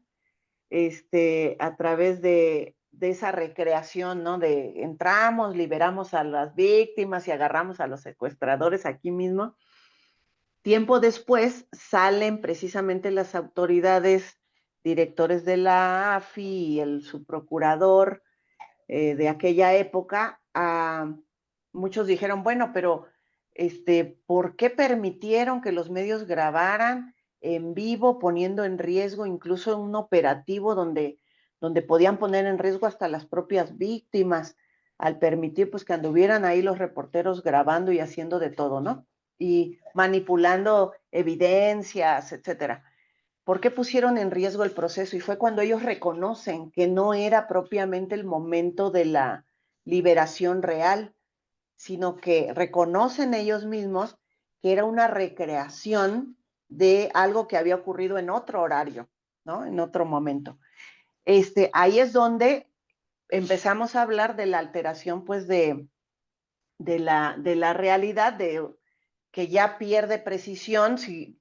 a través de esa recreación, ¿no? De entramos, liberamos a las víctimas y agarramos a los secuestradores aquí mismo. Tiempo después salen precisamente las autoridades, directores de la AFI y el subprocurador de aquella época, muchos dijeron, bueno, pero ¿por qué permitieron que los medios grabaran en vivo, poniendo en riesgo incluso un operativo donde podían poner en riesgo hasta las propias víctimas, al permitir pues que anduvieran ahí los reporteros grabando y haciendo de todo, ¿no? Y manipulando evidencias, etcétera. ¿Por qué pusieron en riesgo el proceso? Y fue cuando ellos reconocen que no era propiamente el momento de la liberación real, sino que reconocen ellos mismos que era una recreación de algo que había ocurrido en otro horario, ¿no? En otro momento. Ahí es donde empezamos a hablar de la alteración, pues, de la realidad, que ya pierde precisión si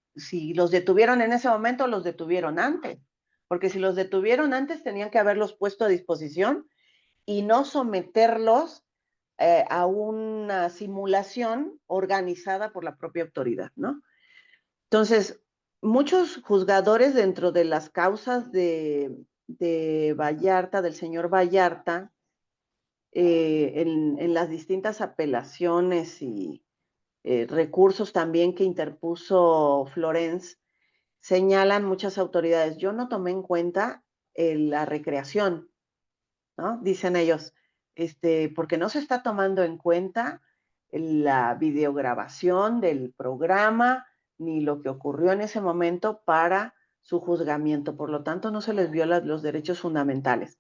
los detuvieron en ese momento o los detuvieron antes. Porque si los detuvieron antes, tenían que haberlos puesto a disposición y no someterlos a una simulación organizada por la propia autoridad, ¿no? Entonces, muchos juzgadores dentro de las causas de Vallarta, del señor Vallarta, en las distintas apelaciones y recursos también que interpuso Florence, señalan muchas autoridades, yo no tomé en cuenta la recreación, ¿no? Dicen ellos, porque no se está tomando en cuenta la videograbación del programa ni lo que ocurrió en ese momento para su juzgamiento. Por lo tanto, no se les viola los derechos fundamentales.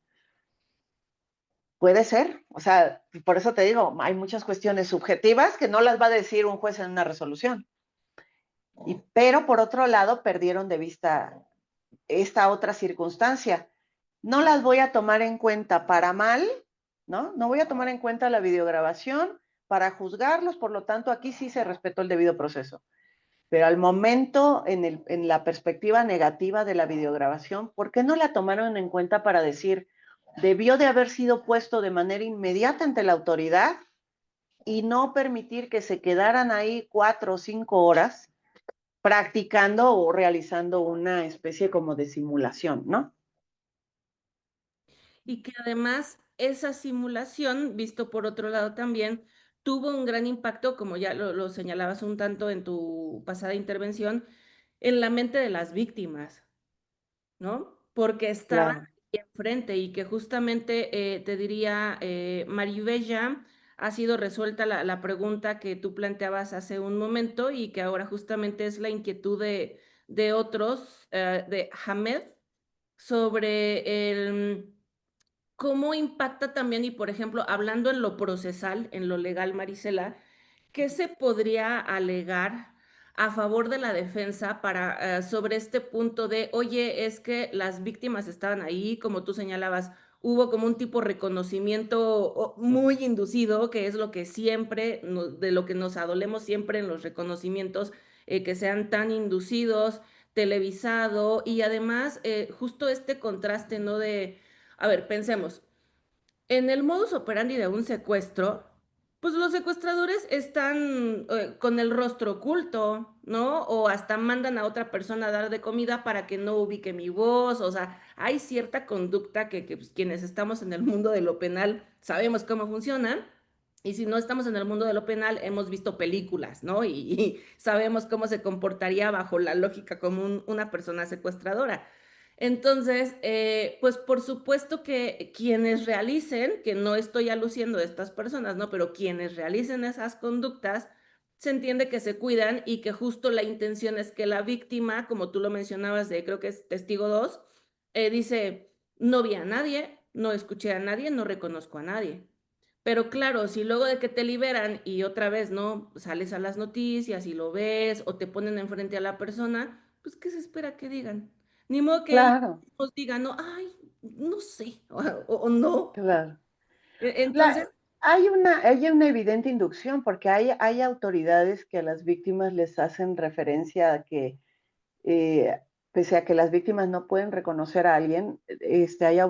Puede ser, o sea, por eso te digo, hay muchas cuestiones subjetivas que no las va a decir un juez en una resolución. Pero por otro lado, perdieron de vista esta otra circunstancia. No las voy a tomar en cuenta para mal, ¿no? No voy a tomar en cuenta la videograbación para juzgarlos, por lo tanto, aquí sí se respetó el debido proceso. Pero al momento, en la perspectiva negativa de la videograbación, ¿por qué no la tomaron en cuenta para decir, debió de haber sido puesto de manera inmediata ante la autoridad y no permitir que se quedaran ahí 4 o 5 horas practicando o realizando una especie como de simulación, ¿no? Y que además esa simulación, visto por otro lado también, tuvo un gran impacto, como ya lo señalabas un tanto en tu pasada intervención, en la mente de las víctimas, ¿no? Porque estaban Claro. ahí enfrente y que justamente, te diría, Maribella, ha sido resuelta la pregunta que tú planteabas hace un momento y que ahora justamente es la inquietud de otros, de Hamed, sobre cómo impacta también, y por ejemplo, hablando en lo procesal, en lo legal, Marisela, ¿qué se podría alegar a favor de la defensa para, sobre este punto de, oye, es que las víctimas estaban ahí, como tú señalabas, hubo como un tipo reconocimiento muy inducido, que es lo que siempre, de lo que nos adolemos siempre en los reconocimientos, que sean tan inducidos, televisado y además justo este contraste, ¿no? De, a ver, pensemos, en el modus operandi de un secuestro, pues los secuestradores están con el rostro oculto, ¿no? O hasta mandan a otra persona a dar de comida para que no ubique mi voz. O sea, hay cierta conducta que pues, quienes estamos en el mundo de lo penal sabemos cómo funcionan. Y si no estamos en el mundo de lo penal, hemos visto películas, ¿no? Y sabemos cómo se comportaría bajo la lógica común una persona secuestradora. Entonces, pues por supuesto que quienes realicen, que no estoy aluciendo a estas personas, ¿no? Pero quienes realicen esas conductas, se entiende que se cuidan y que justo la intención es que la víctima, como tú lo mencionabas, de creo que es testigo 2, dice, no vi a nadie, no escuché a nadie, no reconozco a nadie. Pero claro, si luego de que te liberan y otra vez, ¿no? Sales a las noticias y lo ves o te ponen enfrente a la persona, pues ¿qué se espera que digan? Ni modo que ellos Claro, nos digan, no, ay, no sé, o no. claro. Entonces, Hay una evidente inducción porque hay autoridades que a las víctimas les hacen referencia a que, pese a que las víctimas no pueden reconocer a alguien,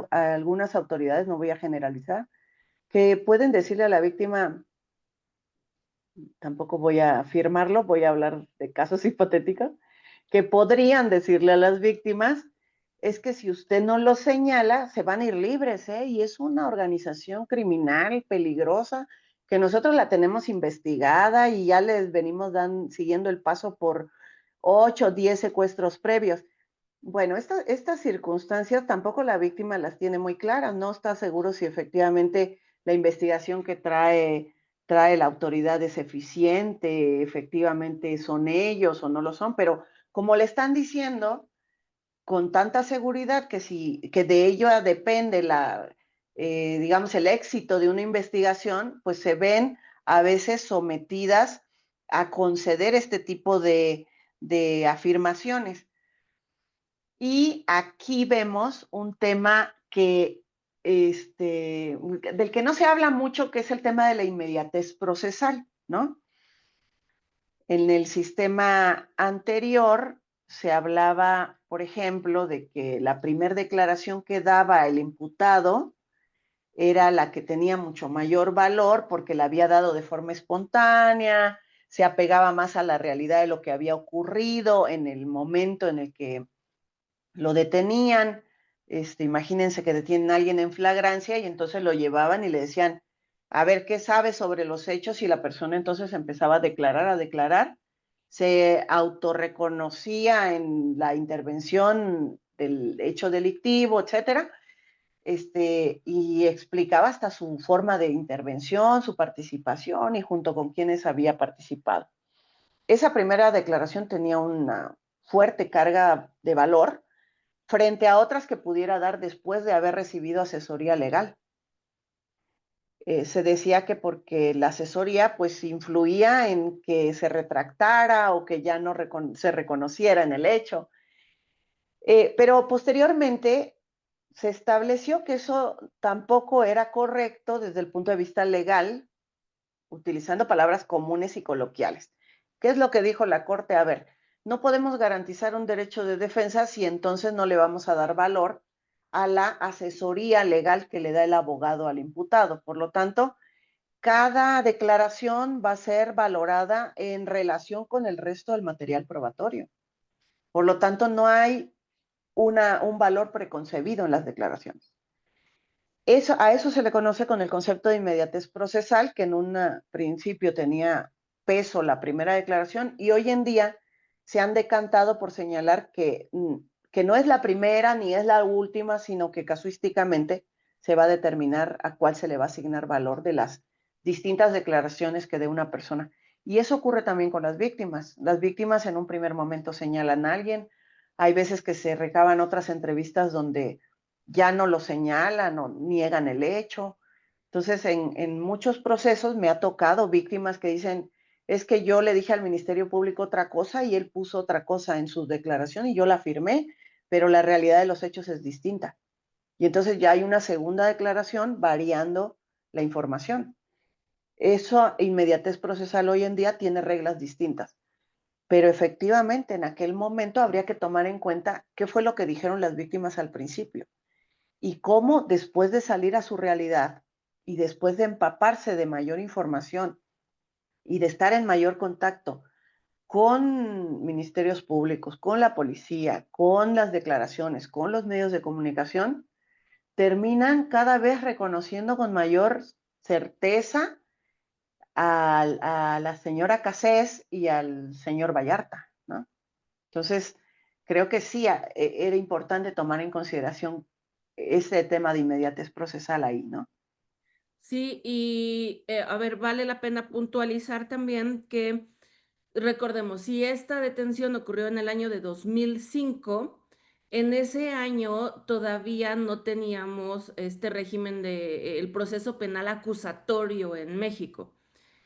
algunas autoridades, no voy a generalizar, que pueden decirle a la víctima, tampoco voy a afirmarlo, voy a hablar de casos hipotéticos, que podrían decirle a las víctimas, es que si usted no lo señala, se van a ir libres, ¿eh? Y es una organización criminal peligrosa que nosotros la tenemos investigada y ya les venimos siguiendo el paso por 8 o 10 secuestros previos. Bueno, estas circunstancias tampoco la víctima las tiene muy claras, no está seguro si efectivamente la investigación que trae la autoridad es eficiente, efectivamente son ellos o no lo son, pero como le están diciendo con tanta seguridad que de ello depende digamos, el éxito de una investigación, pues se ven a veces sometidas a conceder este tipo de afirmaciones. Y aquí vemos un tema del que no se habla mucho, que es el tema de la inmediatez procesal, ¿no? En el sistema anterior se hablaba, por ejemplo, de que la primera declaración que daba el imputado era la que tenía mucho mayor valor porque la había dado de forma espontánea, se apegaba más a la realidad de lo que había ocurrido en el momento en el que lo detenían. Imagínense que detienen a alguien en flagrancia y entonces lo llevaban y le decían, a ver, ¿qué sabes sobre los hechos? Y la persona entonces empezaba a declarar, se autorreconocía en la intervención del hecho delictivo, etcétera, y explicaba hasta su forma de intervención, su participación y junto con quienes había participado. Esa primera declaración tenía una fuerte carga de valor frente a otras que pudiera dar después de haber recibido asesoría legal. Se decía que porque la asesoría pues influía en que se retractara o que ya no se reconociera en el hecho. Pero posteriormente se estableció que eso tampoco era correcto desde el punto de vista legal, utilizando palabras comunes y coloquiales. ¿Qué es lo que dijo la Corte? A ver, no podemos garantizar un derecho de defensa si entonces no le vamos a dar valor a la asesoría legal que le da el abogado al imputado. Por lo tanto, cada declaración va a ser valorada en relación con el resto del material probatorio. Por lo tanto, no hay un valor preconcebido en las declaraciones. A eso se le conoce con el concepto de inmediatez procesal, que en un principio tenía peso la primera declaración y hoy en día se han decantado por señalar que no es la primera ni es la última, sino que casuísticamente se va a determinar a cuál se le va a asignar valor de las distintas declaraciones que dé una persona. Y eso ocurre también con las víctimas. Las víctimas en un primer momento señalan a alguien. Hay veces que se recaban otras entrevistas donde ya no lo señalan o niegan el hecho. Entonces, en muchos procesos me ha tocado víctimas que dicen, es que yo le dije al Ministerio Público otra cosa y él puso otra cosa en su declaración y yo la firmé, pero la realidad de los hechos es distinta. Y entonces ya hay una segunda declaración variando la información. Eso, inmediatez procesal hoy en día tiene reglas distintas. Pero efectivamente, en aquel momento habría que tomar en cuenta qué fue lo que dijeron las víctimas al principio y cómo después de salir a su realidad y después de empaparse de mayor información y de estar en mayor contacto con ministerios públicos, con la policía, con las declaraciones, con los medios de comunicación, terminan cada vez reconociendo con mayor certeza a la señora Cassés y al señor Vallarta, ¿no? Entonces, creo que sí era importante tomar en consideración ese tema de inmediatez procesal ahí, ¿no? Sí, y a ver, vale la pena puntualizar también que recordemos, si esta detención ocurrió en el año de 2005, en ese año todavía no teníamos este régimen de el proceso penal acusatorio en México.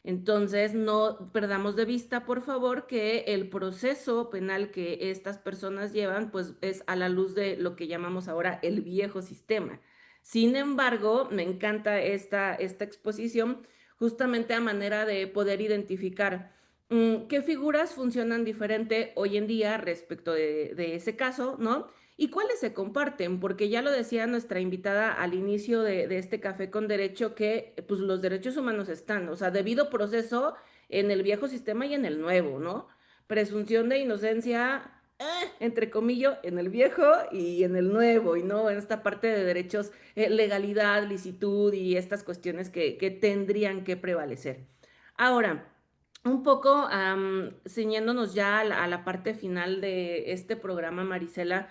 Entonces, no perdamos de vista, por favor, que el proceso penal que estas personas llevan, pues es a la luz de lo que llamamos ahora el viejo sistema. Sin embargo, me encanta esta exposición justamente a manera de poder identificar qué figuras funcionan diferente hoy en día respecto de ese caso, ¿no? ¿Y cuáles se comparten? Porque ya lo decía nuestra invitada al inicio de este café con derecho, que pues los derechos humanos están, o sea, debido proceso en el viejo sistema y en el nuevo, ¿no? Presunción de inocencia, entre comillas, en el viejo y en el nuevo, y no en esta parte de derechos, legalidad, licitud y estas cuestiones que tendrían que prevalecer. Ahora, un poco ciñéndonos ya a la parte final de este programa, Marisela,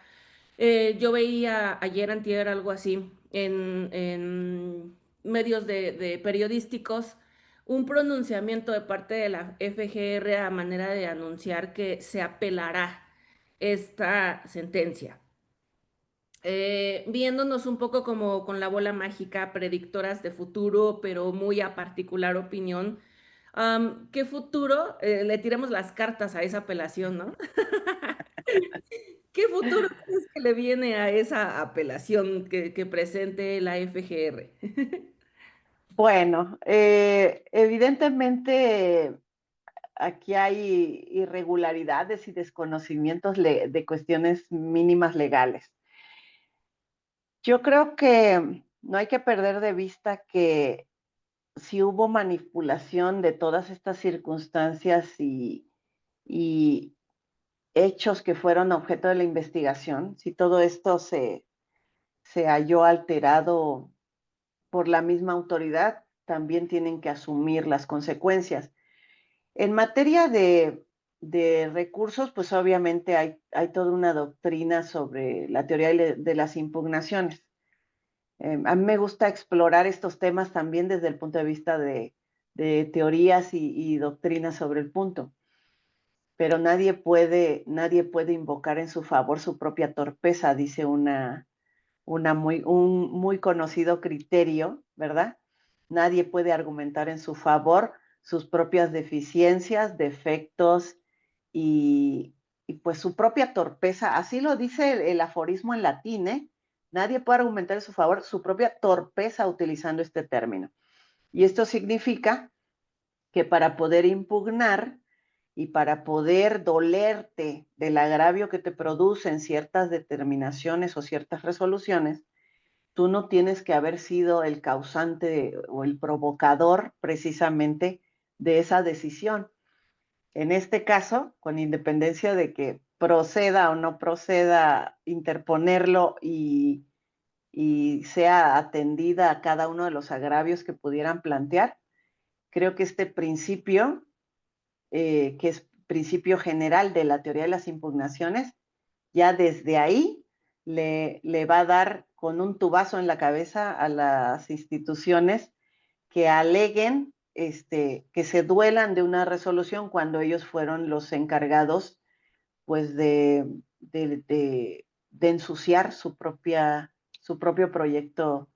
yo veía ayer, antier, algo así, en medios de periodísticos, un pronunciamiento de parte de la FGR a manera de anunciar que se apelará esta sentencia. Viéndonos un poco como con la bola mágica, predictoras de futuro, pero muy a particular opinión, ¿qué futuro? Le tiremos las cartas a esa apelación, ¿no? ¿Qué futuro crees que le viene a esa apelación que presente la FGR? Bueno, evidentemente aquí hay irregularidades y desconocimientos de cuestiones mínimas legales. Yo creo que no hay que perder de vista que si hubo manipulación de todas estas circunstancias y hechos que fueron objeto de la investigación, si todo esto se halló alterado por la misma autoridad, también tienen que asumir las consecuencias. En materia de recursos, pues obviamente hay toda una doctrina sobre la teoría de las impugnaciones. A mí me gusta explorar estos temas también desde el punto de vista de teorías y doctrinas sobre el punto, pero nadie puede invocar en su favor su propia torpeza, dice un muy conocido criterio, ¿verdad? Nadie puede argumentar en su favor sus propias deficiencias, defectos y pues su propia torpeza. Así lo dice el aforismo en latín, ¿eh? Nadie puede argumentar en su favor su propia torpeza utilizando este término. Y esto significa que para poder impugnar y para poder dolerte del agravio que te producen ciertas determinaciones o ciertas resoluciones, tú no tienes que haber sido el causante o el provocador precisamente de esa decisión. En este caso, con independencia de que proceda o no proceda interponerlo y sea atendida a cada uno de los agravios que pudieran plantear, creo que este principio, que es principio general de la teoría de las impugnaciones, ya desde ahí le va a dar con un tubazo en la cabeza a las instituciones que aleguen, que se duelan de una resolución cuando ellos fueron los encargados, pues, de ensuciar su propio proyecto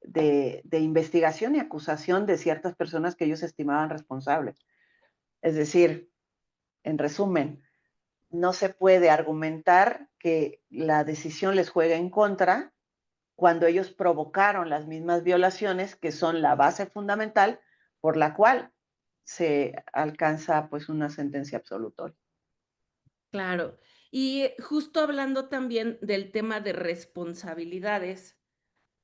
de investigación y acusación de ciertas personas que ellos estimaban responsables. Es decir, en resumen, no se puede argumentar que la decisión les juega en contra cuando ellos provocaron las mismas violaciones que son la base fundamental por la cual se alcanza pues una sentencia absolutoria. Claro. Y justo hablando también del tema de responsabilidades,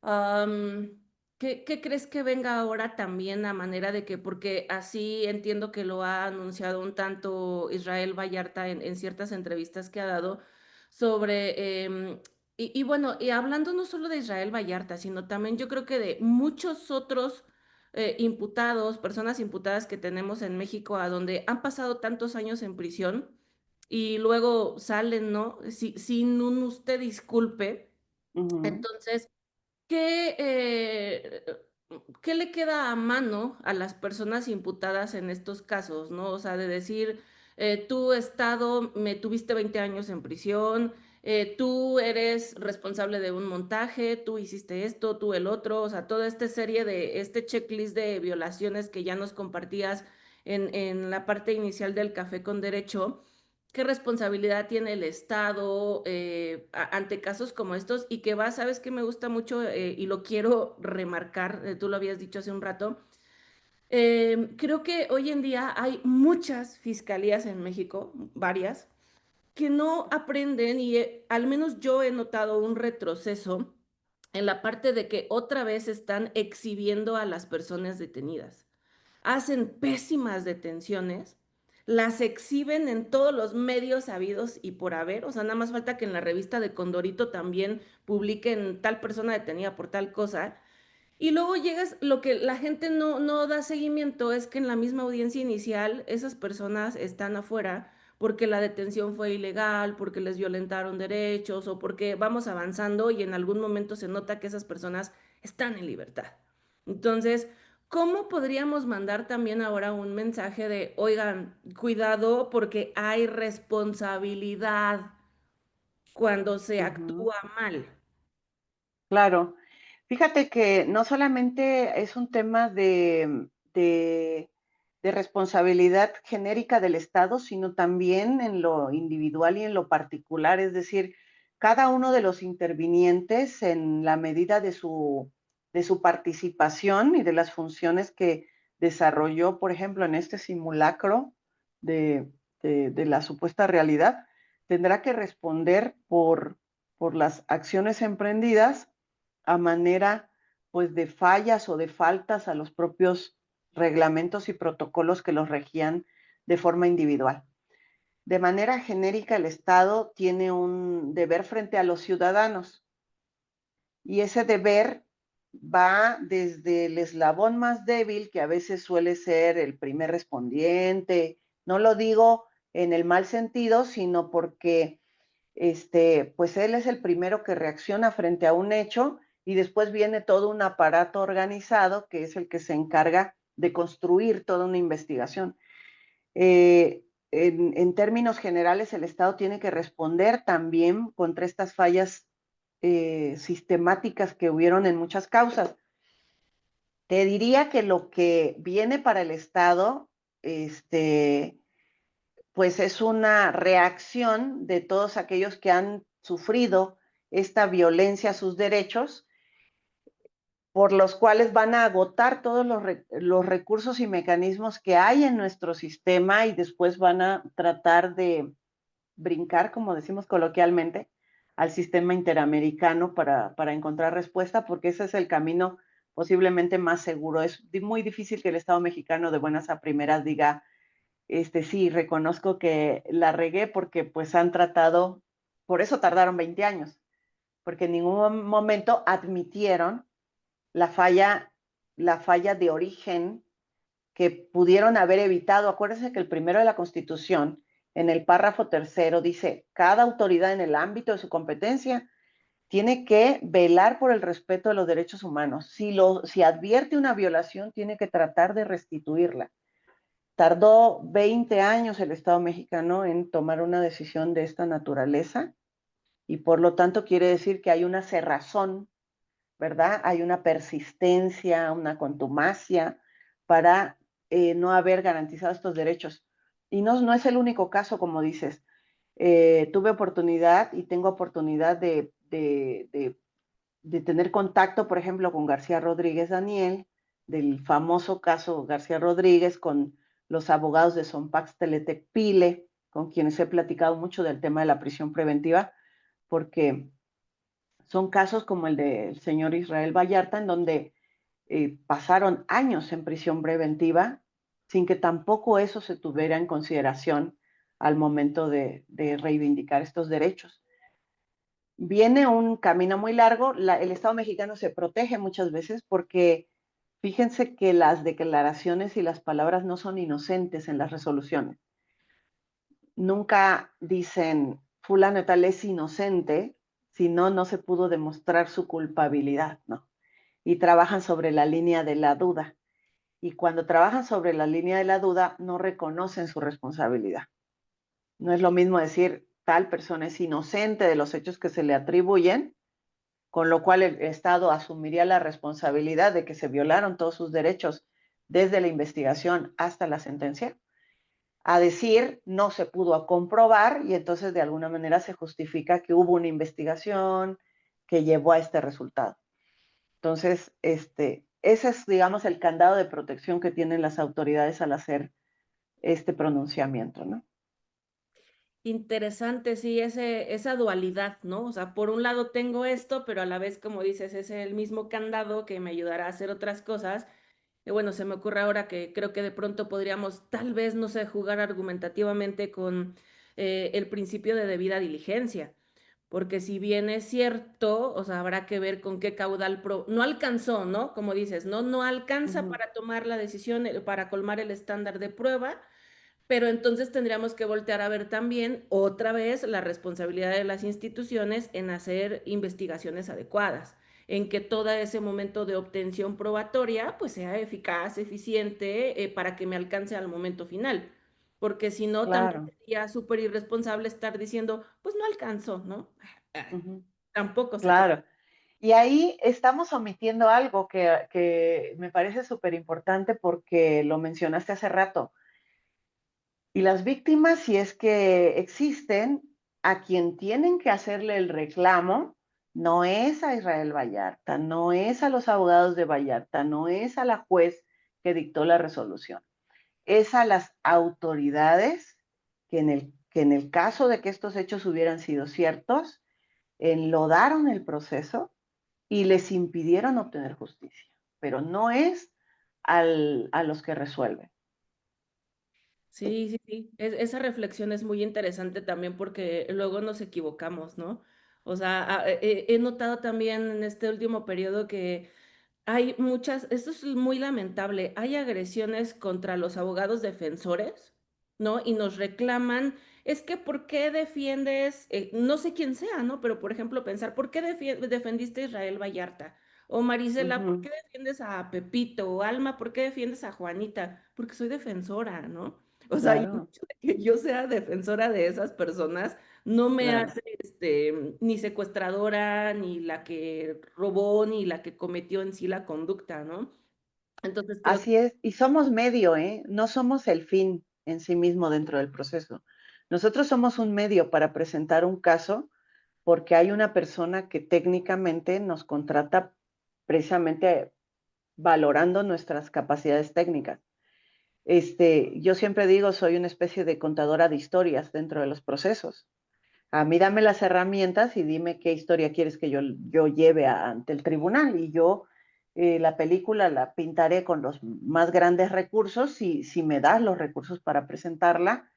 ¿qué crees que venga ahora también a manera de que, porque así entiendo que lo ha anunciado un tanto Israel Vallarta en ciertas entrevistas que ha dado sobre, y bueno, y hablando no solo de Israel Vallarta, sino también yo creo que de muchos otros imputados, personas imputadas que tenemos en México, a donde han pasado tantos años en prisión y luego salen, ¿no? Sin un usted disculpe. Ujú, Entonces, ¿qué, qué le queda a mano a las personas imputadas en estos casos, ¿no? O sea, de decir, tú, Estado, me tuviste 20 años en prisión, tú eres responsable de un montaje, tú hiciste esto, tú el otro, o sea, toda esta serie de, este checklist de violaciones que ya nos compartías en la parte inicial del Café con Derecho. ¿Qué responsabilidad tiene el Estado ante casos como estos? Y que va, sabes que me gusta mucho y lo quiero remarcar, tú lo habías dicho hace un rato. Creo que hoy en día hay muchas fiscalías en México, varias, que no aprenden y al menos yo he notado un retroceso en la parte de que otra vez están exhibiendo a las personas detenidas. Hacen pésimas detenciones, las exhiben en todos los medios habidos y por haber, o sea, nada más falta que en la revista de Condorito también publiquen tal persona detenida por tal cosa, y luego llegas, lo que la gente no da seguimiento es que en la misma audiencia inicial esas personas están afuera porque la detención fue ilegal, porque les violentaron derechos o porque vamos avanzando y en algún momento se nota que esas personas están en libertad. Entonces, ¿cómo podríamos mandar también ahora un mensaje de, oigan, cuidado porque hay responsabilidad cuando se ujú. actúa mal? Claro. Fíjate que no solamente es un tema de responsabilidad genérica del Estado, sino también en lo individual y en lo particular. Es decir, cada uno de los intervinientes, en la medida de su participación y de las funciones que desarrolló, por ejemplo, en este simulacro de, de la supuesta realidad, tendrá que responder por las acciones emprendidas a manera pues de fallas o de faltas a los propios reglamentos y protocolos que los regían de forma individual. De manera genérica, el Estado tiene un deber frente a los ciudadanos y ese deber va desde el eslabón más débil, que a veces suele ser el primer respondiente, no lo digo en el mal sentido, sino porque pues él es el primero que reacciona frente a un hecho y después viene todo un aparato organizado que es el que se encarga de construir toda una investigación. En términos generales, el Estado tiene que responder también contra estas fallas sistemáticas que hubieron en muchas causas. Te diría que lo que viene para el Estado, este, pues es una reacción de todos aquellos que han sufrido esta violencia a sus derechos, por los cuales van a agotar todos los recursos y mecanismos que hay en nuestro sistema y después van a tratar de brincar, como decimos coloquialmente, al sistema interamericano para encontrar respuesta, porque ese es el camino posiblemente más seguro. Es muy difícil que el Estado mexicano de buenas a primeras diga, sí, reconozco que la regué porque pues han tratado, por eso tardaron 20 años, porque en ningún momento admitieron la falla, la falla de origen que pudieron haber evitado. Acuérdense que el primero de la Constitución, en el párrafo tercero, dice, cada autoridad en el ámbito de su competencia tiene que velar por el respeto de los derechos humanos. Si advierte una violación, tiene que tratar de restituirla. Tardó 20 años el Estado mexicano en tomar una decisión de esta naturaleza y por lo tanto quiere decir que hay una cerrazón, ¿verdad? Hay una persistencia, una contumacia para no haber garantizado estos derechos. Y no es el único caso, como dices. Tuve oportunidad y tengo oportunidad de tener contacto, por ejemplo, con García Rodríguez Daniel, del famoso caso García Rodríguez, con los abogados de Sonpax Teletec Pile, con quienes he platicado mucho del tema de la prisión preventiva, porque son casos como el del señor Israel Vallarta, en donde pasaron años en prisión preventiva sin que tampoco eso se tuviera en consideración al momento de reivindicar estos derechos. Viene un camino muy largo. El Estado mexicano se protege muchas veces porque fíjense que las declaraciones y las palabras no son inocentes en las resoluciones. Nunca dicen fulano de tal es inocente, si no se pudo demostrar su culpabilidad, ¿no? Y trabajan sobre la línea de la duda. Y cuando trabajan sobre la línea de la duda, no reconocen su responsabilidad. No es lo mismo decir tal persona es inocente de los hechos que se le atribuyen, con lo cual el Estado asumiría la responsabilidad de que se violaron todos sus derechos desde la investigación hasta la sentencia, a decir no se pudo comprobar y entonces de alguna manera se justifica que hubo una investigación que llevó a este resultado. Entonces, ese es, digamos, el candado de protección que tienen las autoridades al hacer este pronunciamiento, ¿no? Interesante, sí, esa dualidad, ¿no? O sea, por un lado tengo esto, pero a la vez, como dices, es el mismo candado que me ayudará a hacer otras cosas. Y bueno, se me ocurre ahora que creo que de pronto podríamos, tal vez, no sé, jugar argumentativamente con el principio de debida diligencia. Porque si bien es cierto, o sea, habrá que ver con qué caudal no alcanzó, ¿no? Como dices, ¿no? No alcanza Ujú. para tomar la decisión, para colmar el estándar de prueba, pero entonces tendríamos que voltear a ver también otra vez la responsabilidad de las instituciones en hacer investigaciones adecuadas, en que todo ese momento de obtención probatoria pues sea eficaz, eficiente, para que me alcance al momento final. Porque si no, también Claro. sería súper irresponsable estar diciendo, pues no alcanzó, ¿no? Ujú. Tampoco se trata. Claro. Y ahí estamos omitiendo algo que me parece súper importante porque lo mencionaste hace rato. Y las víctimas, si es que existen, a quien tienen que hacerle el reclamo, no es a Israel Vallarta, no es a los abogados de Vallarta, no es a la juez que dictó la resolución, es a las autoridades que en el caso de que estos hechos hubieran sido ciertos, enlodaron el proceso y les impidieron obtener justicia, pero no es a los que resuelven. Sí, sí, sí. Esa reflexión es muy interesante también porque luego nos equivocamos, ¿no? O sea, he notado también en este último periodo que hay muchas, esto es muy lamentable, hay agresiones contra los abogados defensores, ¿no? Y nos reclaman, es que ¿por qué defiendes, no sé quién sea, ¿no? Pero por ejemplo pensar, ¿por qué defendiste a Israel Vallarta? O Marisela, ¿por Ujú. qué defiendes a Pepito? O Alma, ¿por qué defiendes a Juanita? Porque soy defensora, ¿no? O sea, y el Claro, hecho de que yo sea defensora de esas personas no me claro. hace ni secuestradora, ni la que robó, ni la que cometió en sí la conducta, ¿no? Entonces creo que Así es, y somos medio, ¿eh? No somos el fin en sí mismo dentro del proceso. Nosotros somos un medio para presentar un caso porque hay una persona que técnicamente nos contrata precisamente valorando nuestras capacidades técnicas. Yo siempre digo, soy una especie de contadora de historias dentro de los procesos. A mí dame las herramientas y dime qué historia quieres que yo lleve ante el tribunal y yo la película la pintaré con los más grandes recursos si me das los recursos para presentarla.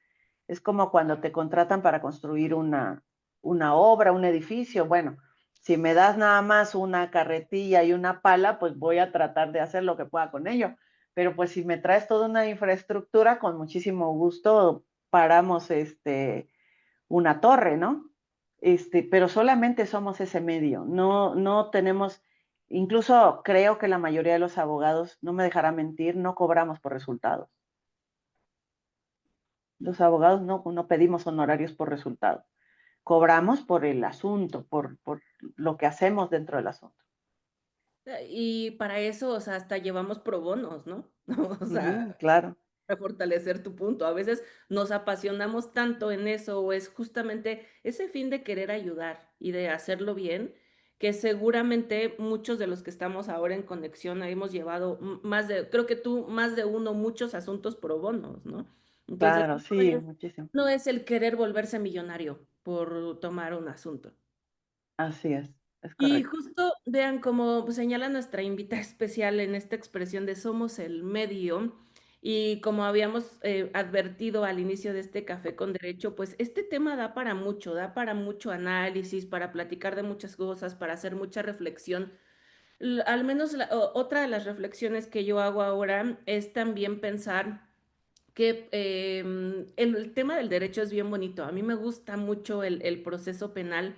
Es como cuando te contratan para construir una obra, un edificio. Bueno, si me das nada más una carretilla y una pala, pues voy a tratar de hacer lo que pueda con ello. Pero pues si me traes toda una infraestructura, con muchísimo gusto paramos una torre, ¿no? Pero solamente somos ese medio, no tenemos, incluso creo que la mayoría de los abogados, no me dejará mentir, no cobramos por resultados. Los abogados no pedimos honorarios por resultado, cobramos por el asunto, por lo que hacemos dentro del asunto. Y para eso, o sea, hasta llevamos pro bonos, ¿no? O sea, Ujú, claro, para fortalecer tu punto. A veces nos apasionamos tanto en eso o es justamente ese fin de querer ayudar y de hacerlo bien, que seguramente muchos de los que estamos ahora en conexión hemos llevado más de, creo que tú, más de uno, muchos asuntos pro bonos, ¿no? Entonces, claro, sí, muchísimo. no es el querer volverse millonario por tomar un asunto. Así es Y correcto. justo vean como pues, señala nuestra invitada especial en esta expresión de somos el medio y como habíamos advertido al inicio de este café con derecho, pues este tema da para mucho análisis, para platicar de muchas cosas, para hacer mucha reflexión. Al menos otra de las reflexiones que yo hago ahora es también pensar que el tema del derecho es bien bonito. A mí me gusta mucho el proceso penal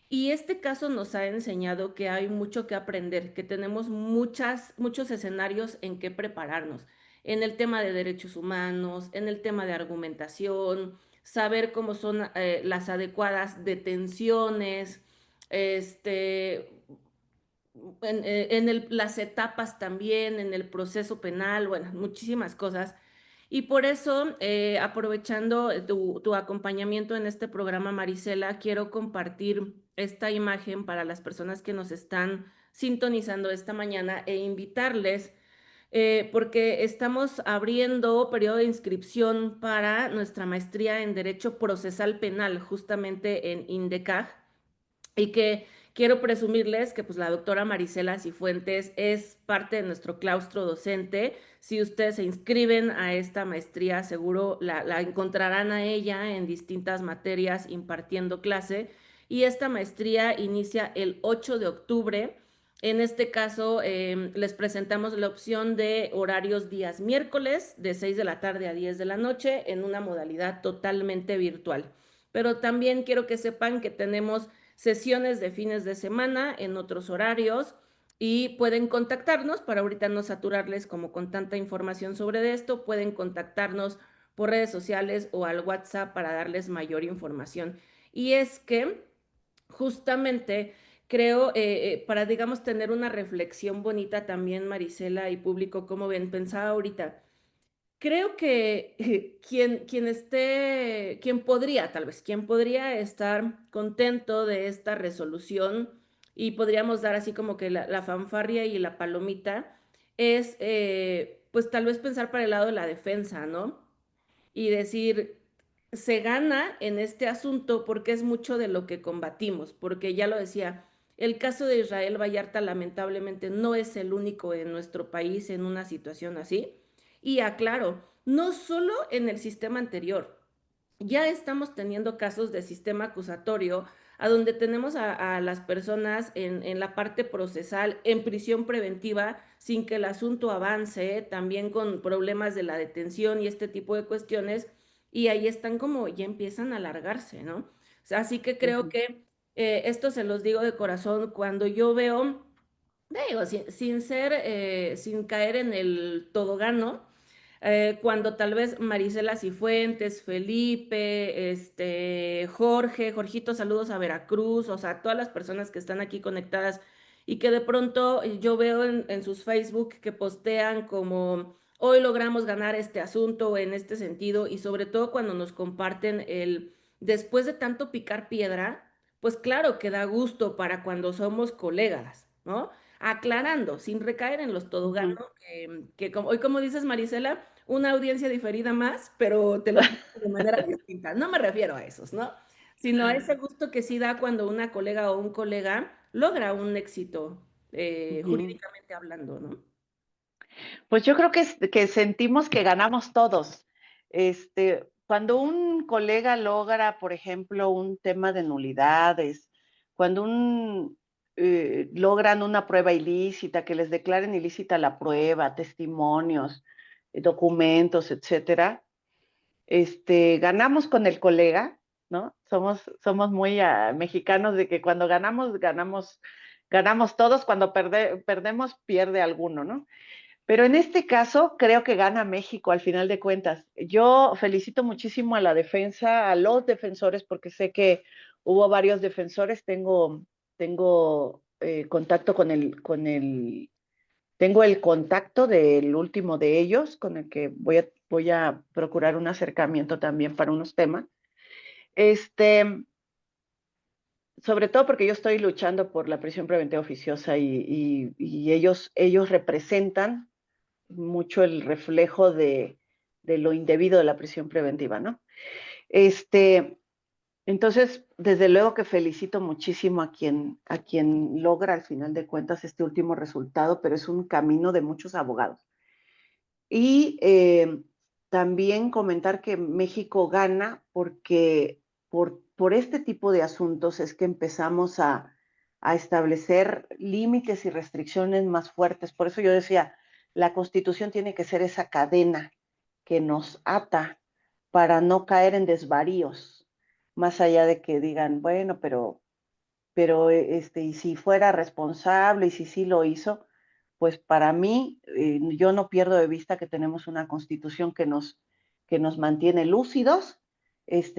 y este caso nos ha enseñado que hay mucho que aprender, que tenemos muchos escenarios en que prepararnos, en el tema de derechos humanos, en el tema de argumentación, saber cómo son las adecuadas detenciones, este, las etapas también, en el proceso penal, bueno, muchísimas cosas. Y por eso, aprovechando tu acompañamiento en este programa, Marisela, quiero compartir esta imagen para las personas que nos están sintonizando esta mañana e invitarles, porque estamos abriendo periodo de inscripción para nuestra maestría en Derecho Procesal Penal, justamente en INDECAJ y que quiero presumirles que pues la doctora Marisela Cifuentes es parte de nuestro claustro docente. Si ustedes se inscriben a esta maestría, seguro la encontrarán a ella en distintas materias impartiendo clase. Y esta maestría inicia el 8 de octubre. En este caso, les presentamos la opción de horarios días miércoles de 6 de la tarde a 10 de la noche en una modalidad totalmente virtual. Pero también quiero que sepan que tenemos sesiones de fines de semana en otros horarios y pueden contactarnos para ahorita no saturarles como con tanta información sobre esto, pueden contactarnos por redes sociales o al WhatsApp para darles mayor información. Y es que justamente creo, para digamos tener una reflexión bonita también, Marisela y público, como ven, pensaba ahorita. Creo que quien podría, tal vez, quien podría estar contento de esta resolución y podríamos dar así como que la fanfarria y la palomita, es pues tal vez pensar para el lado de la defensa, ¿no? Y decir, se gana en este asunto porque es mucho de lo que combatimos, porque ya lo decía, el caso de Israel Vallarta lamentablemente no es el único en nuestro país en una situación así. Y aclaro, no solo en el sistema anterior, ya estamos teniendo casos de sistema acusatorio a donde tenemos a las personas en la parte procesal, en prisión preventiva, sin que el asunto avance, también con problemas de la detención y este tipo de cuestiones, y ahí están como ya empiezan a alargarse, ¿no? O sea, así que creo Ujú, que esto se los digo de corazón, cuando yo veo, digo, sin caer en el todogano, cuando tal vez Marisela Cifuentes, Felipe, Jorgito, saludos a Veracruz, o sea, todas las personas que están aquí conectadas y que de pronto yo veo en sus Facebook que postean como hoy logramos ganar este asunto en este sentido y sobre todo cuando nos comparten después de tanto picar piedra, pues claro que da gusto para cuando somos colegas, ¿no? Aclarando, sin recaer en los ujú. todoganos, que como, hoy como dices Marisela, una audiencia diferida más, pero te lo pido de manera distinta. No me refiero a esos, ¿no? Sino a ese gusto que sí da cuando una colega o un colega logra un éxito Ujú. jurídicamente hablando, ¿no? Pues yo creo que sentimos que ganamos todos. Cuando un colega logra, por ejemplo, un tema de nulidades, cuando logran una prueba ilícita, que les declaren ilícita la prueba, testimonios, documentos, etcétera, ganamos con el colega, ¿no? Somos muy mexicanos de que cuando ganamos, ganamos todos, cuando perdemos, pierde alguno, ¿no? Pero en este caso, creo que gana México al final de cuentas. Yo felicito muchísimo a la defensa, a los defensores, porque sé que hubo varios defensores. Tengo contacto tengo el contacto del último de ellos, con el que voy a procurar un acercamiento también para unos temas. Sobre todo porque yo estoy luchando por la prisión preventiva oficiosa y ellos representan mucho el reflejo de lo indebido de la prisión preventiva, ¿no? Entonces, desde luego que felicito muchísimo a quien logra al final de cuentas este último resultado, pero es un camino de muchos abogados. Y también comentar que México gana porque por este tipo de asuntos es que empezamos a establecer límites y restricciones más fuertes. Por eso yo decía, la Constitución tiene que ser esa cadena que nos ata para no caer en desvaríos, más allá de que digan, bueno, pero y si fuera responsable y si sí lo hizo, pues para mí, yo no pierdo de vista que tenemos una constitución que nos mantiene lúcidos,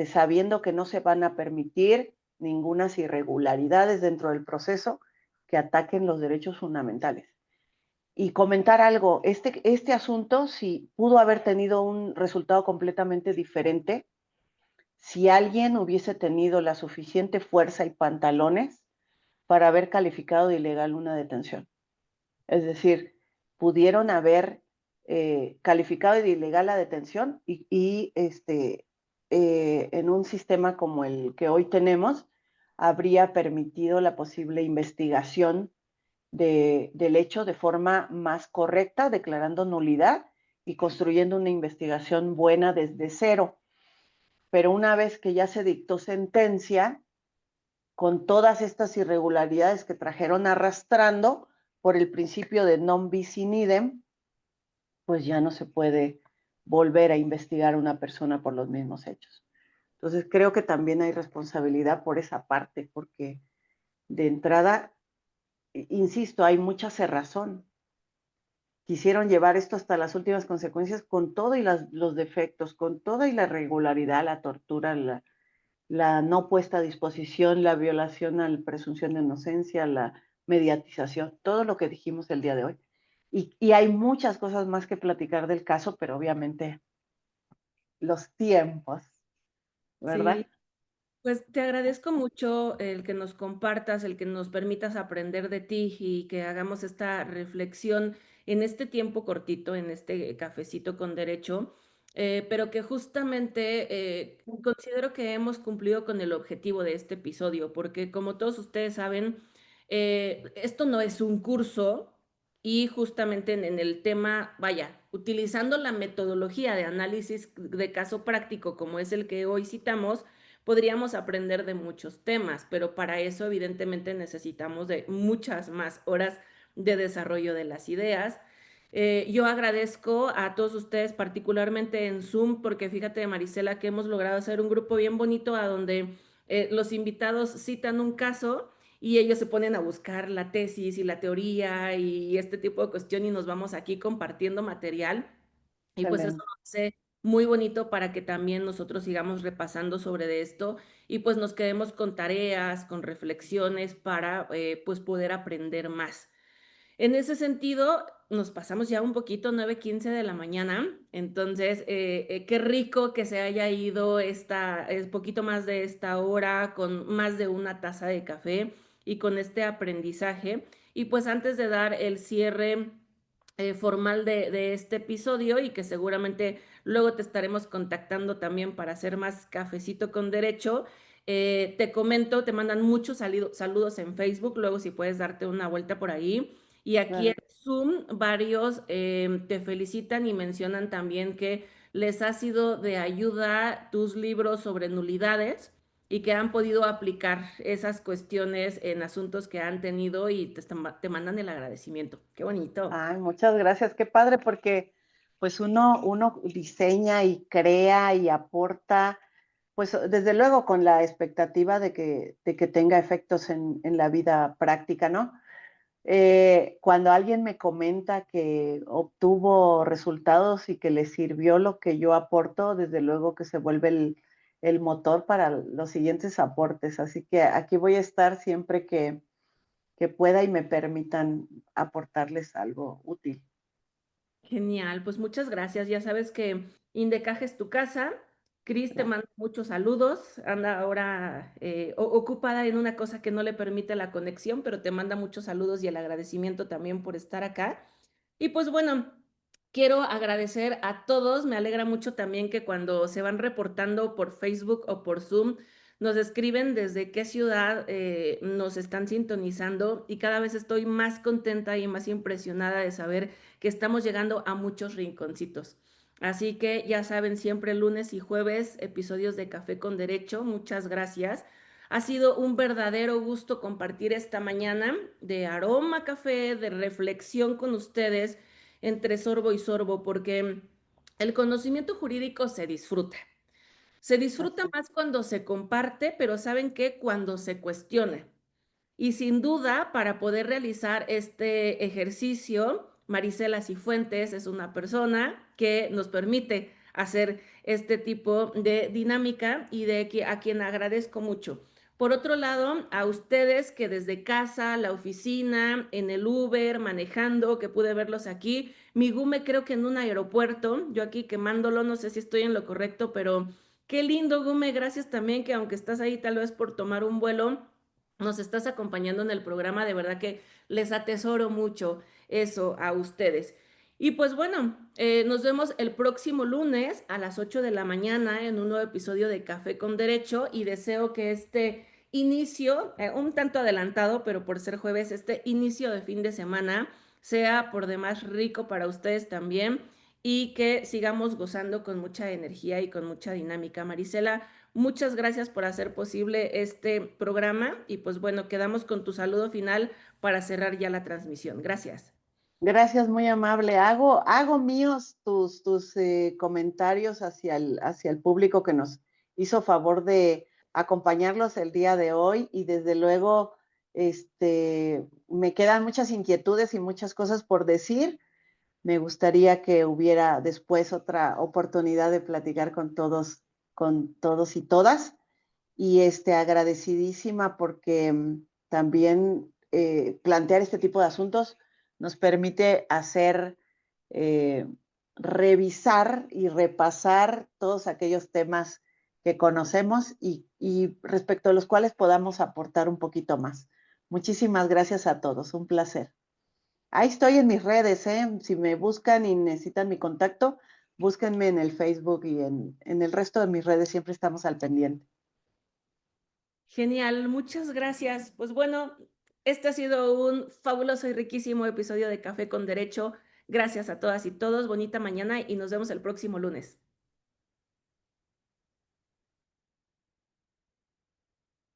sabiendo que no se van a permitir ningunas irregularidades dentro del proceso que ataquen los derechos fundamentales. Y comentar algo, este asunto, si pudo haber tenido un resultado completamente diferente, si alguien hubiese tenido la suficiente fuerza y pantalones para haber calificado de ilegal una detención. Es decir, pudieron haber calificado de ilegal la detención en un sistema como el que hoy tenemos, habría permitido la posible investigación del hecho de forma más correcta, declarando nulidad y construyendo una investigación buena desde cero. Pero una vez que ya se dictó sentencia, con todas estas irregularidades que trajeron arrastrando por el principio de non bis in idem, pues ya no se puede volver a investigar a una persona por los mismos hechos. Entonces creo que también hay responsabilidad por esa parte, porque de entrada, insisto, hay mucha cerrazón. Quisieron llevar esto hasta las últimas consecuencias con todo y los defectos, con toda y la irregularidad, la tortura, la no puesta a disposición, la violación a la presunción de inocencia, la mediatización, todo lo que dijimos el día de hoy. Y hay muchas cosas más que platicar del caso, pero obviamente los tiempos, ¿verdad? Sí. Pues te agradezco mucho el que nos compartas, el que nos permitas aprender de ti y que hagamos esta reflexión en este tiempo cortito, en este cafecito con derecho, pero que justamente considero que hemos cumplido con el objetivo de este episodio, porque como todos ustedes saben, esto no es un curso y justamente en el tema, vaya, utilizando la metodología de análisis de caso práctico como es el que hoy citamos, podríamos aprender de muchos temas, pero para eso evidentemente necesitamos de muchas más horas de desarrollo de las ideas. Yo agradezco a todos ustedes, particularmente en Zoom, porque fíjate, Marisela, que hemos logrado hacer un grupo bien bonito a donde los invitados citan un caso y ellos se ponen a buscar la tesis y la teoría y este tipo de cuestión y nos vamos aquí compartiendo material. Y pues eso Excelente. nos hace muy bonito para que también nosotros sigamos repasando sobre de esto y pues nos quedemos con tareas, con reflexiones para pues poder aprender más. En ese sentido, nos pasamos ya un poquito, 9:15 de la mañana, entonces qué rico que se haya ido es poquito más de esta hora con más de una taza de café y con este aprendizaje. Y pues antes de dar el cierre formal de este episodio y que seguramente luego te estaremos contactando también para hacer más cafecito con derecho. Te comento, te mandan muchos saludos en Facebook, luego si puedes darte una vuelta por ahí. Y aquí en Claro. Zoom varios te felicitan y mencionan también que les ha sido de ayuda tus libros sobre nulidades y que han podido aplicar esas cuestiones en asuntos que han tenido y te mandan el agradecimiento. Qué bonito. Ay, muchas gracias, qué padre, porque pues uno diseña y crea y aporta, pues desde luego con la expectativa de que tenga efectos en la vida práctica, ¿no? Cuando alguien me comenta que obtuvo resultados y que le sirvió lo que yo aporto, desde luego que se vuelve el motor para los siguientes aportes. Así que aquí voy a estar siempre que pueda y me permitan aportarles algo útil. Genial, pues muchas gracias. Ya sabes que Indecaja es tu casa. Cris te Gracias. manda muchos saludos. Anda ahora ocupada en una cosa que no le permite la conexión, pero te manda muchos saludos y el agradecimiento también por estar acá. Y pues bueno, quiero agradecer a todos. Me alegra mucho también que cuando se van reportando por Facebook o por Zoom, nos escriben desde qué ciudad nos están sintonizando y cada vez estoy más contenta y más impresionada de saber que estamos llegando a muchos rinconcitos. Así que ya saben, siempre lunes y jueves, episodios de Café con Derecho. Muchas gracias. Ha sido un verdadero gusto compartir esta mañana de aroma a café, de reflexión con ustedes entre sorbo y sorbo, porque el conocimiento jurídico se disfruta. Se disfruta Así. más cuando se comparte, pero ¿saben qué? Cuando se cuestiona. Y sin duda, para poder realizar este ejercicio, Marisela Cifuentes es una persona que nos permite hacer este tipo de dinámica y a quien agradezco mucho. Por otro lado, a ustedes que desde casa, la oficina, en el Uber, manejando, que pude verlos aquí, mi Gume creo que en un aeropuerto, yo aquí quemándolo, no sé si estoy en lo correcto, pero qué lindo, Gume, gracias también que aunque estás ahí tal vez por tomar un vuelo, nos estás acompañando en el programa, de verdad que les atesoro mucho eso a ustedes. Y pues bueno, nos vemos el próximo lunes a las 8 de la mañana en un nuevo episodio de Café con Derecho y deseo que este inicio, un tanto adelantado, pero por ser jueves, este inicio de fin de semana sea por demás rico para ustedes también y que sigamos gozando con mucha energía y con mucha dinámica. Marisela, muchas gracias por hacer posible este programa y pues bueno, quedamos con tu saludo final para cerrar ya la transmisión. Gracias. Gracias, muy amable. Hago míos tus comentarios hacia el público que nos hizo favor de acompañarlos el día de hoy y desde luego me quedan muchas inquietudes y muchas cosas por decir. Me gustaría que hubiera después otra oportunidad de platicar con todos y todas. Y agradecidísima porque también plantear este tipo de asuntos nos permite hacer, eh, revisar y repasar todos aquellos temas que conocemos y respecto a los cuales podamos aportar un poquito más. Muchísimas gracias a todos, un placer. Ahí estoy en mis redes, ¿eh? Si me buscan y necesitan mi contacto, búsquenme en el Facebook y en el resto de mis redes, siempre estamos al pendiente. Genial, muchas gracias. Pues bueno, este ha sido un fabuloso y riquísimo episodio de Café con Derecho. Gracias a todas y todos, bonita mañana y nos vemos el próximo lunes.